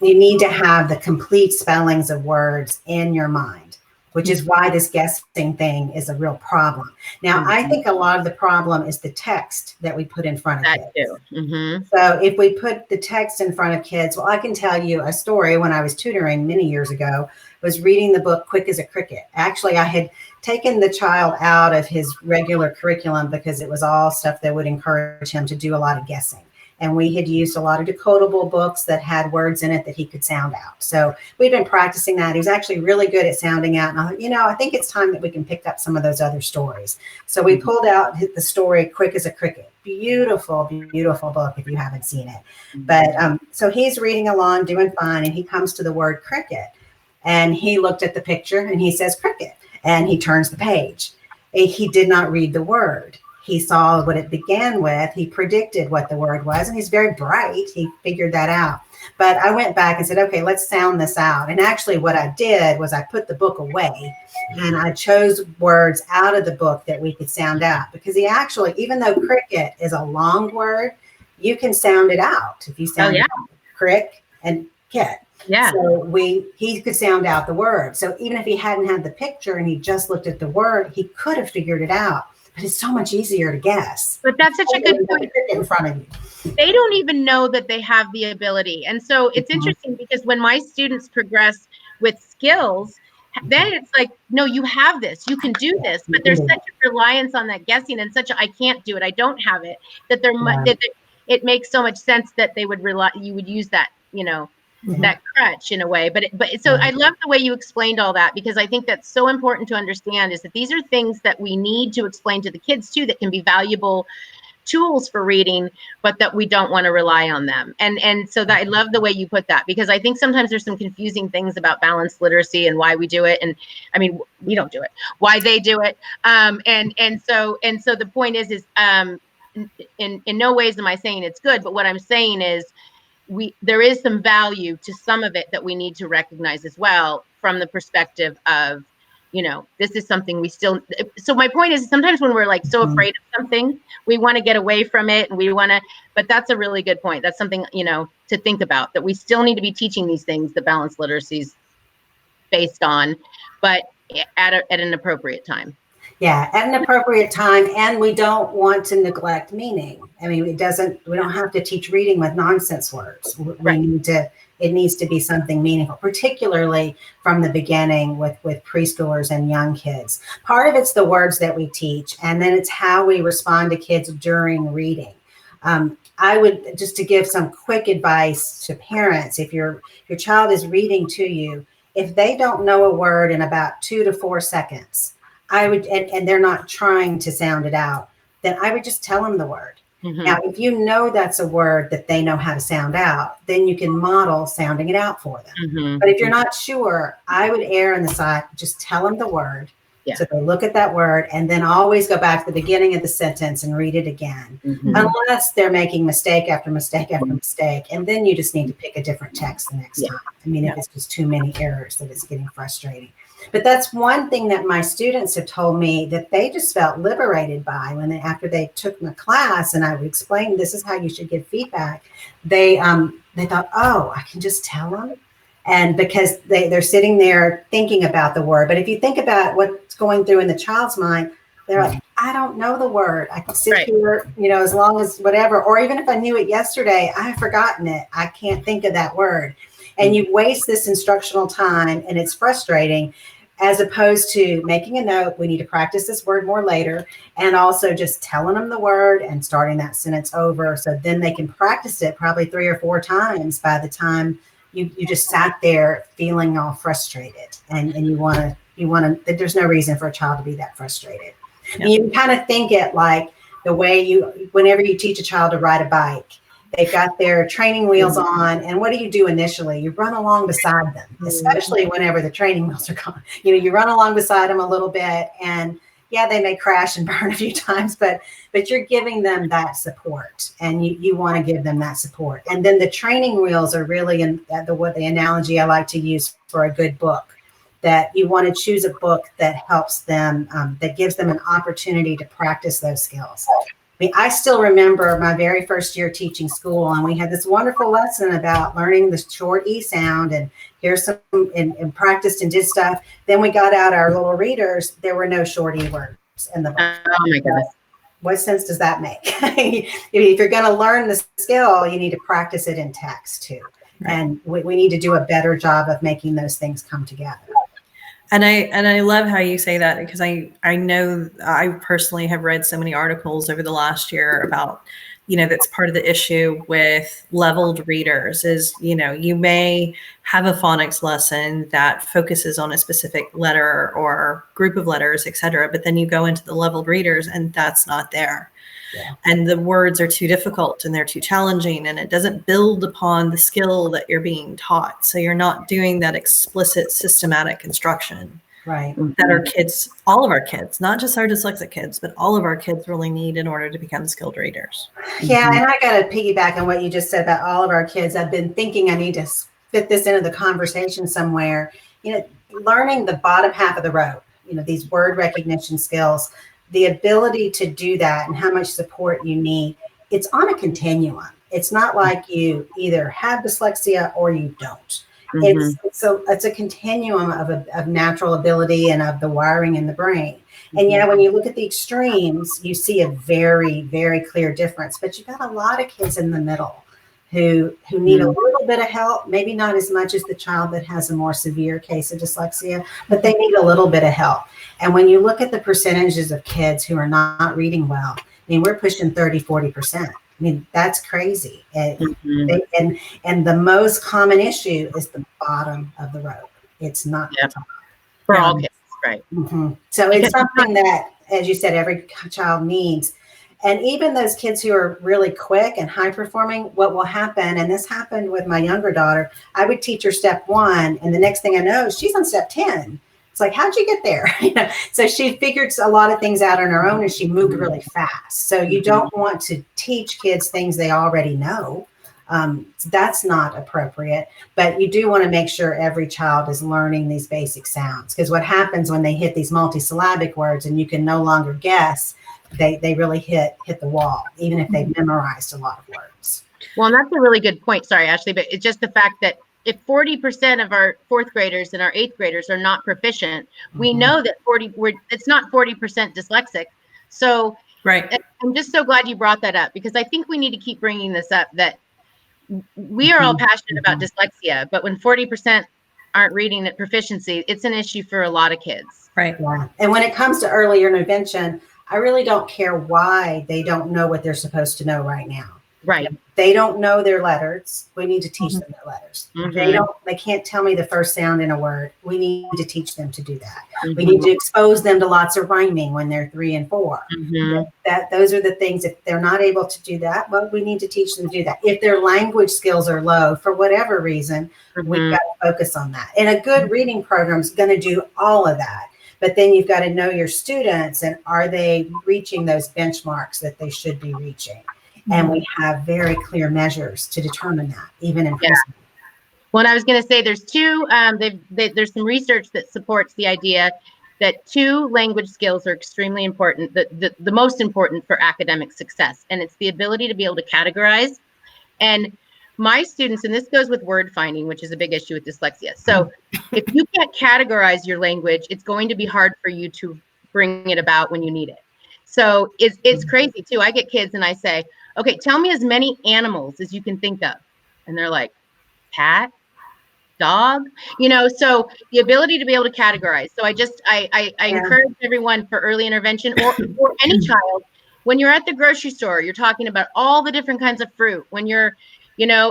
You need to have the complete spellings of words in your mind, which is why this guessing thing is a real problem. Now, I think a lot of the problem is the text that we put in front of kids. So if we put the text in front of kids, well, I can tell you a story. When I was tutoring many years ago, was reading the book Quick as a Cricket. Actually, I had taken the child out of his regular curriculum because it was all stuff that would encourage him to do a lot of guessing. And we had used a lot of decodable books that had words in it that he could sound out. So we'd been practicing that. He was actually really good at sounding out. And I thought, you know, I think it's time that we can pick up some of those other stories. So we pulled out the story Quick as a Cricket. Beautiful, beautiful book if you haven't seen it. But so he's reading along, doing fine. And he comes to the word cricket. And he looked at the picture and he says cricket. And he turns the page. He did not read the word. He saw what it began with. He predicted what the word was, and he's very bright. He figured that out. But I went back and said, okay, let's sound this out. And actually what I did was I put the book away and I chose words out of the book that we could sound out, because he actually, even though cricket is a long word, you can sound it out. If you sound it out, crick and kit. Yeah. So he could sound out the word. So even if he hadn't had the picture and he just looked at the word, he could have figured it out. But it's so much easier to guess. But that's such a good point. In front of you. They don't even know that they have the ability. And so it's interesting, because when my students progress with skills, then it's like, no, you have this, you can do this. But there's such a reliance on that guessing and such a, I can't do it, I don't have it, that it makes so much sense that they would you would use that, you know, that crutch in a way. But so I love the way you explained all that, because I think that's so important to understand, is that these are things that we need to explain to the kids too, that can be valuable tools for reading, but that we don't want to rely on them. And so that I love the way you put that, because I think sometimes there's some confusing things about balanced literacy and why we do it. And I mean, we don't do it, why they do it. And so the point is in no ways am I saying it's good, but what I'm saying is there is some value to some of it that we need to recognize as well, from the perspective of, you know, this is something we still, so my point is, sometimes when we're like so afraid of something, we want to get away from it, and we want to, but that's a really good point. That's something, you know, to think about, that we still need to be teaching these things, the balanced literacy is based on, but at an appropriate time. Yeah, at an appropriate time. And we don't want to neglect meaning. I mean, we don't have to teach reading with nonsense words. It needs to be something meaningful, particularly from the beginning with preschoolers and young kids. Part of it's the words that we teach, and then it's how we respond to kids during reading. I would, just to give some quick advice to parents, if your child is reading to you, if they don't know a word in about 2 to 4 seconds, I would, and they're not trying to sound it out, then I would just tell them the word. Now, if you know that's a word that they know how to sound out, then you can model sounding it out for them. But if you're not sure, I would err on the side, just tell them the word. Yeah. So they look at that word and then always go back to the beginning of the sentence and read it again, unless they're making mistake after mistake after mistake. And then you just need to pick a different text the next time. I mean, if it's just too many errors that it's getting frustrating. But that's one thing that my students have told me that they just felt liberated by when after they took my class and I would explain this is how you should give feedback. They thought, oh, I can just tell them. And because they're sitting there thinking about the word. But if you think about what's going through in the child's mind, they're like, I don't know the word. I can sit here, as long as whatever, or even if I knew it yesterday, I've forgotten it. I can't think of that word. And you waste this instructional time and it's frustrating, as opposed to making a note. We need to practice this word more later, and also just telling them the word and starting that sentence over. So then they can practice it probably 3 or 4 times by the time you just sat there feeling all frustrated, and you want to, there's no reason for a child to be that frustrated. Yeah. You can kind of think it like the way whenever you teach a child to ride a bike, they've got their training wheels on, and what do you do initially? You run along beside them, especially whenever the training wheels are gone. You run along beside them a little bit, and yeah, they may crash and burn a few times, but you're giving them that support, and you want to give them that support. And then the training wheels are really the analogy I like to use for a good book, that you want to choose a book that helps them, that gives them an opportunity to practice those skills. I mean, I still remember my very first year teaching school, and we had this wonderful lesson about learning the short E sound, and here's some, and practiced and did stuff. Then we got out our little readers. There were no short E words in the book. Oh my goodness. What sense does that make? If you're going to learn the skill, you need to practice it in text too. Right. And we need to do a better job of making those things come together. And I love how you say that, because I know I personally have read so many articles over the last year about, that's part of the issue with leveled readers is, you may have a phonics lesson that focuses on a specific letter or group of letters, et cetera, but then you go into the leveled readers and that's not there. Yeah. And the words are too difficult and they're too challenging, and it doesn't build upon the skill that you're being taught. So you're not doing that explicit systematic instruction, right? That our kids, all of our kids, not just our dyslexic kids, but all of our kids really need in order to become skilled readers. Yeah. And I got to piggyback on what you just said about all of our kids. I've been thinking I need to fit this into the conversation somewhere, learning the bottom half of the road, these word recognition skills, the ability to do that and how much support you need. It's on a continuum. It's not like you either have dyslexia or you don't. It's a continuum of natural ability and of the wiring in the brain. And when you look at the extremes, you see a very, very clear difference. But you've got a lot of kids in the middle who need a little bit of help, maybe not as much as the child that has a more severe case of dyslexia, but they need a little bit of help. And when you look at the percentages of kids who are not reading well, we're pushing 30-40%. That's crazy. And the most common issue is the bottom of the rope. It's not the top. For all kids, right. So it's something that, as you said, every child needs. And even those kids who are really quick and high performing, what will happen, and this happened with my younger daughter, I would teach her step 1, and the next thing I know, she's on step 10. It's like, how'd you get there? So she figured a lot of things out on her own, and she moved really fast. So you don't want to teach kids things they already know. That's not appropriate, but you do want to make sure every child is learning these basic sounds, because what happens when they hit these multisyllabic words and you can no longer guess, they really hit the wall, even if they've memorized a lot of words. Well, and that's a really good point. Sorry, Ashley, but it's just the fact that if 40% of our 4th graders and our 8th graders are not proficient, we know that it's not 40% dyslexic. So right. I'm just so glad you brought that up, because I think we need to keep bringing this up, that we are all passionate about dyslexia, but when 40% aren't reading at proficiency, it's an issue for a lot of kids. Right. Yeah. And when it comes to early intervention, I really don't care why they don't know what they're supposed to know right now. Right. They don't know their letters. We need to teach them their letters. They can't tell me the first sound in a word. We need to teach them to do that. We need to expose them to lots of rhyming when they're 3 and 4. Those are the things. If they're not able to do that, well, we need to teach them to do that. If their language skills are low for whatever reason, we've got to focus on that. And a good reading program is going to do all of that. But then you've got to know your students, and are they reaching those benchmarks that they should be reaching? And we have very clear measures to determine that, even in preschool. Well, I was going to say there's two, there's some research that supports the idea that 2 language skills are extremely important, the most important for academic success. And it's the ability to be able to categorize. And my students, and this goes with word finding, which is a big issue with dyslexia. So if you can't categorize your language, it's going to be hard for you to bring it about when you need it. So it's crazy too. I get kids and I say, okay, tell me as many animals as you can think of. And they're like, cat, dog, so the ability to be able to categorize. So I encourage everyone for early intervention or any child, when you're at the grocery store, you're talking about all the different kinds of fruit. When you're,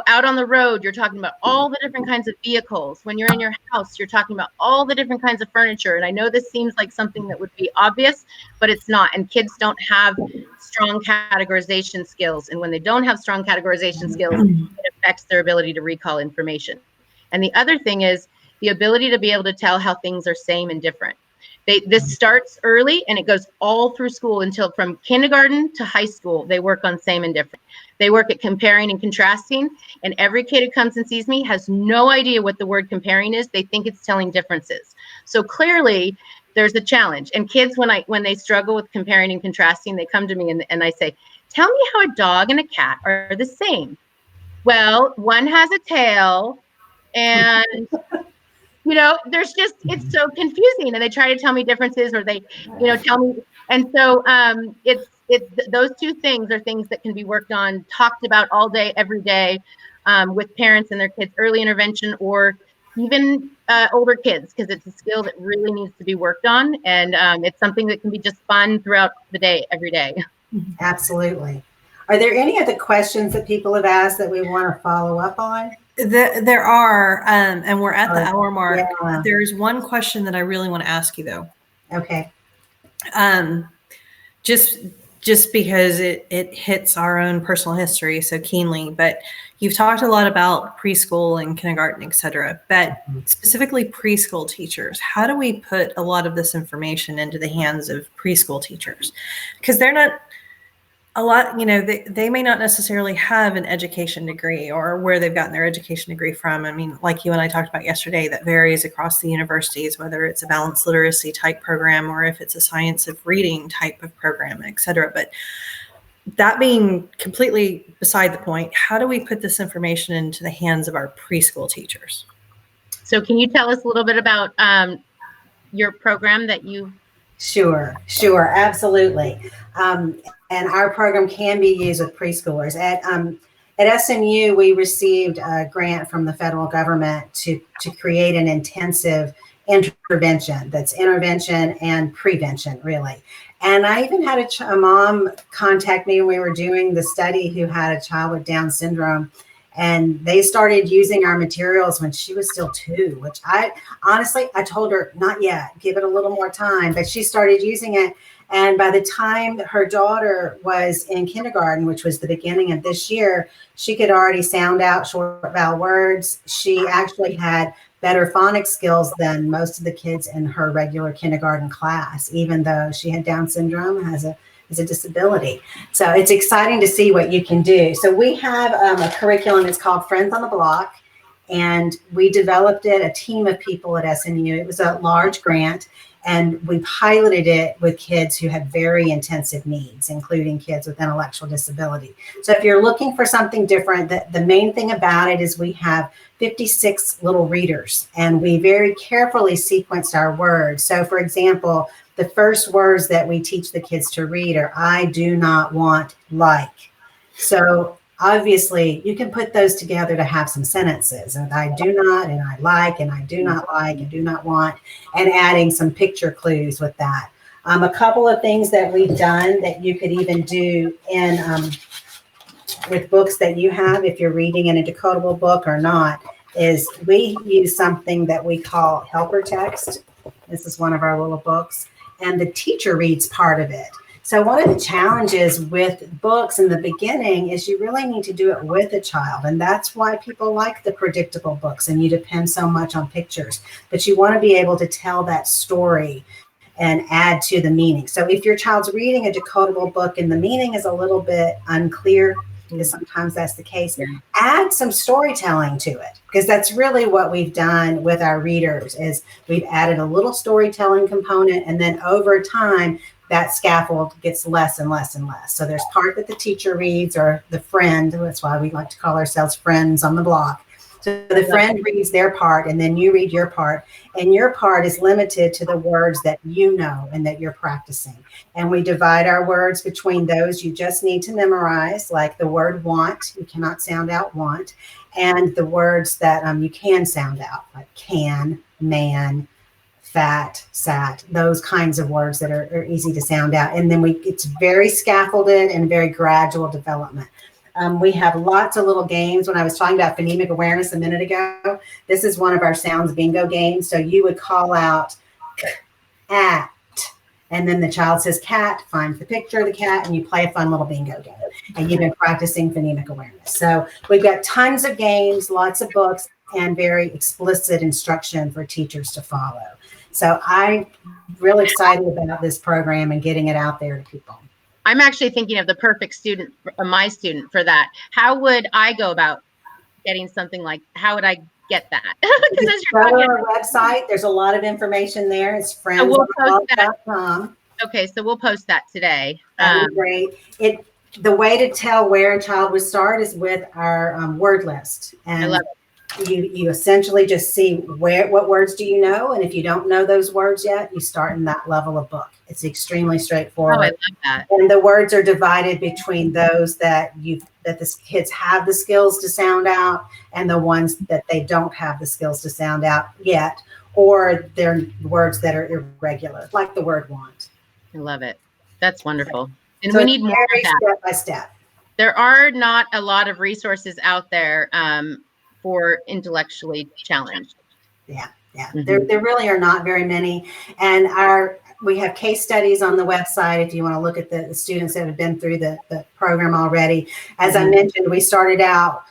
out on the road, you're talking about all the different kinds of vehicles. When you're in your house, you're talking about all the different kinds of furniture. And I know this seems like something that would be obvious, but it's not. And kids don't have strong categorization skills. And when they don't have strong categorization skills, it affects their ability to recall information. And the other thing is the ability to be able to tell how things are same and different. This starts early and it goes all through school until from kindergarten to high school, they work on same and different. They work at comparing and contrasting. And every kid who comes and sees me has no idea what the word comparing is. They think it's telling differences. So clearly there's a challenge. And kids, when they struggle with comparing and contrasting, they come to me and I say, tell me how a dog and a cat are the same. Well, one has a tail. And, there's just, it's so confusing. And they try to tell me differences or they, tell me. And so it's those 2 things are things that can be worked on, talked about all day, every day with parents and their kids, early intervention or even older kids, because it's a skill that really needs to be worked on. And it's something that can be just fun throughout the day, every day. Absolutely. Are there any other questions that people have asked that we want to follow up on? There are, and we're at the hour mark. Yeah. There's one question that I really want to ask you, though. Okay. Just because it hits our own personal history so keenly, but you've talked a lot about preschool and kindergarten, et cetera, but specifically preschool teachers. How do we put a lot of this information into the hands of preschool teachers? Because they're not, a lot, they may not necessarily have an education degree or where they've gotten their education degree from. I mean, like you and I talked about yesterday, that varies across the universities, whether it's a balanced literacy type program or if it's a science of reading type of program, et cetera. But that being completely beside the point, how do we put this information into the hands of our preschool teachers? So can you tell us a little bit about your program that you... Sure, absolutely. And our program can be used with preschoolers. At SMU, we received a grant from the federal government to create an intensive intervention that's intervention and prevention, really. And I even had a mom contact me when we were doing the study who had a child with Down syndrome. And they started using our materials when she was still 2, which I told her, not yet, give it a little more time. But she started using it. And by the time her daughter was in kindergarten, which was the beginning of this year, she could already sound out short vowel words. She actually had better phonics skills than most of the kids in her regular kindergarten class, even though she had Down syndrome, has a disability. So it's exciting to see what you can do. So we have a curriculum. It's called Friends on the Block. And we developed it, a team of people at SMU. It was a large grant. And we piloted it with kids who had very intensive needs, including kids with intellectual disability. So if you're looking for something different, the main thing about it is we have 56 little readers, and we very carefully sequenced our words. So for example, the first words that we teach the kids to read are I do not want like. So obviously, you can put those together to have some sentences. And I do not, and I like, and I do not like, and do not want, and adding some picture clues with that. A couple of things that we've done that you could even do in with books that you have, if you're reading in a decodable book or not, is we use something that we call helper text. This is one of our little books, and the teacher reads part of it. So one of the challenges with books in the beginning is you really need to do it with a child. And that's why people like the predictable books and you depend so much on pictures. But you want to be able to tell that story and add to the meaning. So if your child's reading a decodable book and the meaning is a little bit unclear, because sometimes that's the case, add some storytelling to it, because that's really what we've done with our readers is we've added a little storytelling component, and then over time that scaffold gets less and less and less. So there's part that the teacher reads, or the friend, that's why we like to call ourselves friends on the block. So the friend reads their part, and then you read your part, and your part is limited to the words that you know and that you're practicing. And we divide our words between those you just need to memorize, like the word want, you cannot sound out want, and the words that you can sound out, like can, man, fat, sat, those kinds of words that are easy to sound out. And then it's very scaffolded and very gradual development. We have lots of little games. When I was talking about phonemic awareness a minute ago, this is one of our sounds bingo games. So you would call out at, and then the child says cat, finds the picture of the cat, and you play a fun little bingo game. And you've been practicing phonemic awareness. So we've got tons of games, lots of books, and very explicit instruction for teachers to follow. So I'm really excited about this program and getting it out there to people. I'm actually thinking of the perfect student, my student for that. How would I go about getting something like, how would I get that? Just go to our website. There's a lot of information there. It's friends.com. Okay, so we'll post that today. Great. The way to tell where a child would start is with our word list. And I love it. You essentially just see what words do you know, and if you don't know those words yet, you start in that level of book. It's extremely straightforward. Oh, I love that. And the words are divided between those that the kids have the skills to sound out, and the ones that they don't have the skills to sound out yet, or they're words that are irregular, like the word want. I love it. That's wonderful. And so we need more of that. Step by step. There are not a lot of resources out there for intellectually challenged. Yeah. There really are not very many. And we have case studies on the website if you want to look at the students that have been through the program already. As I mentioned, we started out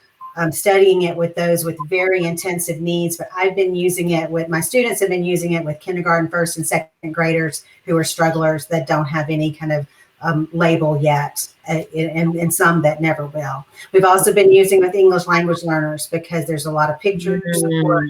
studying it with those with very intensive needs, but I've been using it with, my students have been using it with kindergarten, first and second graders who are strugglers that don't have any kind of label yet, and some that never will. We've also been using with English language learners because there's a lot of picture support.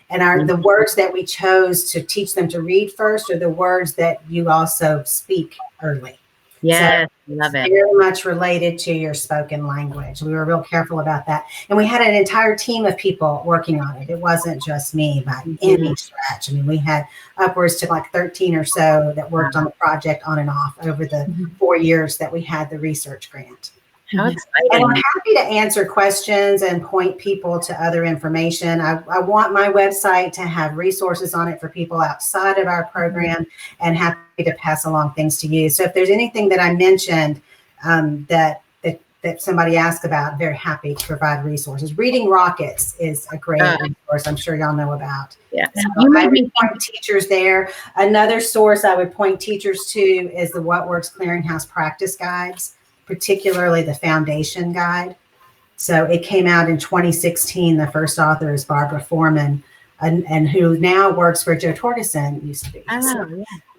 And the words that we chose to teach them to read first are the words that you also speak early. Yes, so love it. Very much related to your spoken language. We were real careful about that. And we had an entire team of people working on it. It wasn't just me by any stretch. I mean, we had upwards to like 13 or so that worked on the project on and off over the 4 years that we had the research grant. How exciting. And we're happy to answer questions and point people to other information. I want my website to have resources on it for people outside of our program, and happy to pass along things to you. So if there's anything that I mentioned that somebody asked about, very happy to provide resources. Reading Rockets is a great resource I'm sure y'all know about. Yeah. So I would point teachers there. Another source I would point teachers to is the What Works Clearinghouse practice guides, particularly the foundation guide. So it came out in 2016. The first author is Barbara Foreman, and who now works for Joe Torgeson, used to be.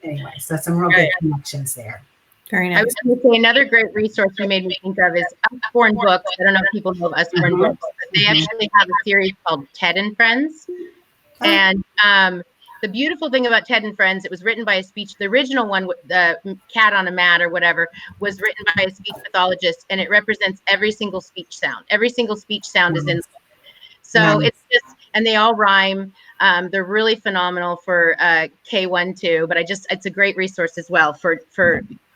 Anyway, so some real good connections there. Very nice. I was going to say another great resource you made me think of is Usborne Books. I don't know if people know of Usborne Books, but they actually have a series called Ted and Friends. And the beautiful thing about Ted and Friends, it was written by a speech, the original one, the Cat on a Mat or whatever, was written by a speech pathologist, and it represents every single speech sound. Every single speech sound is in the book. So it's just, and they all rhyme. They're really phenomenal for K1 too, but it's a great resource as well for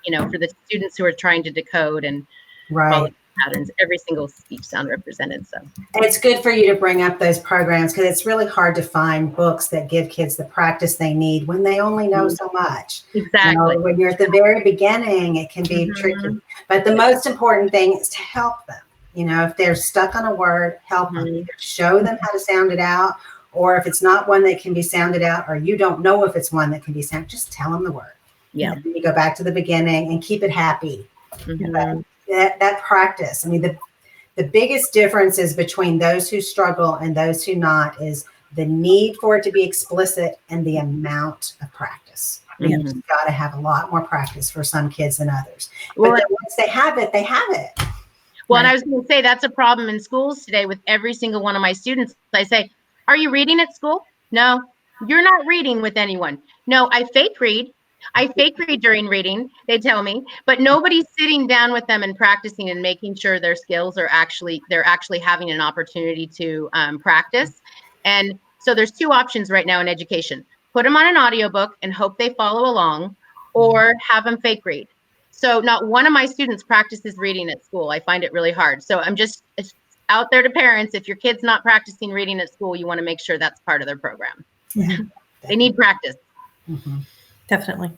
the students who are trying to decode and follow patterns, every single speech sound represented. So it's good for you to bring up those programs, because it's really hard to find books that give kids the practice they need when they only know so much. Exactly. When you're at the very beginning, it can be tricky. But the most important thing is to help them. If they're stuck on a word, help them. Either show them how to sound it out, or if it's not one that can be sounded out, or you don't know if it's one that can be sounded, just tell them the word. Yeah. You go back to the beginning and keep it happy. That practice. I mean, the biggest differences between those who struggle and those who not is the need for it to be explicit and the amount of practice. You just got to have a lot more practice for some kids than others. Well, but then once they have it, they have it. Well, and I was going to say that's a problem in schools today with every single one of my students. I say, are you reading at school? No, you're not reading with anyone. No, I fake read. I fake read during reading, they tell me, but nobody's sitting down with them and practicing and making sure their skills are they're actually having an opportunity to practice. And so there's two options right now in education. Put them on an audiobook and hope they follow along, or have them fake read. So not one of my students practices reading at school. I find it really hard. So I'm just out there to parents. If your kid's not practicing reading at school, you want to make sure that's part of their program. Yeah. They need practice. Definitely.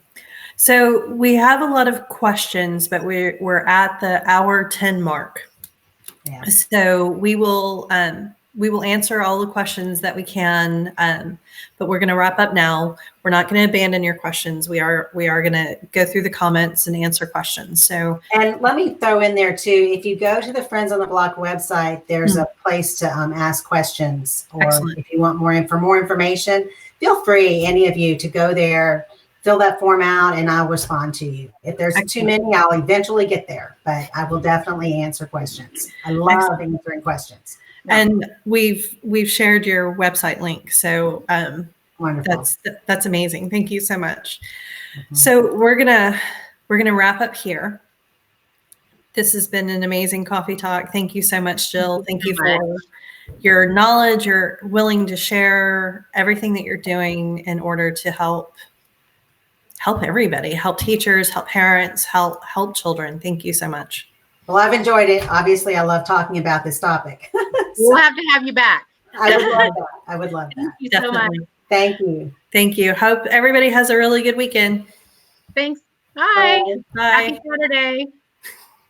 So we have a lot of questions, but we're at the hour 10 mark. Yeah. So we will answer all the questions that we can, but we're going to wrap up now. We're not going to abandon your questions. We are going to go through the comments and answer questions. So, and let me throw in there too, if you go to the Friends on the Block website, there's a place to ask questions, or Excellent. if you want more information, feel free, any of you, to go there, fill that form out, and I'll respond to you. If there's too many, I'll eventually get there, but I will definitely answer questions. I love answering questions. And we've shared your website link. So Wonderful. that's amazing. Thank you so much. So we're gonna wrap up here. This has been an amazing coffee talk. Thank you so much, Jill. Thank you for your knowledge. You're willing to share everything that you're doing in order to help everybody, help teachers, help parents, help children. Thank you so much. Well, I've enjoyed it. Obviously, I love talking about this topic. We'll have to have you back. I would love that. I would love that. Thank you Definitely. so much. Thank you. Thank you. Hope everybody has a really good weekend. Thanks. Bye. Bye. Bye. Happy Saturday.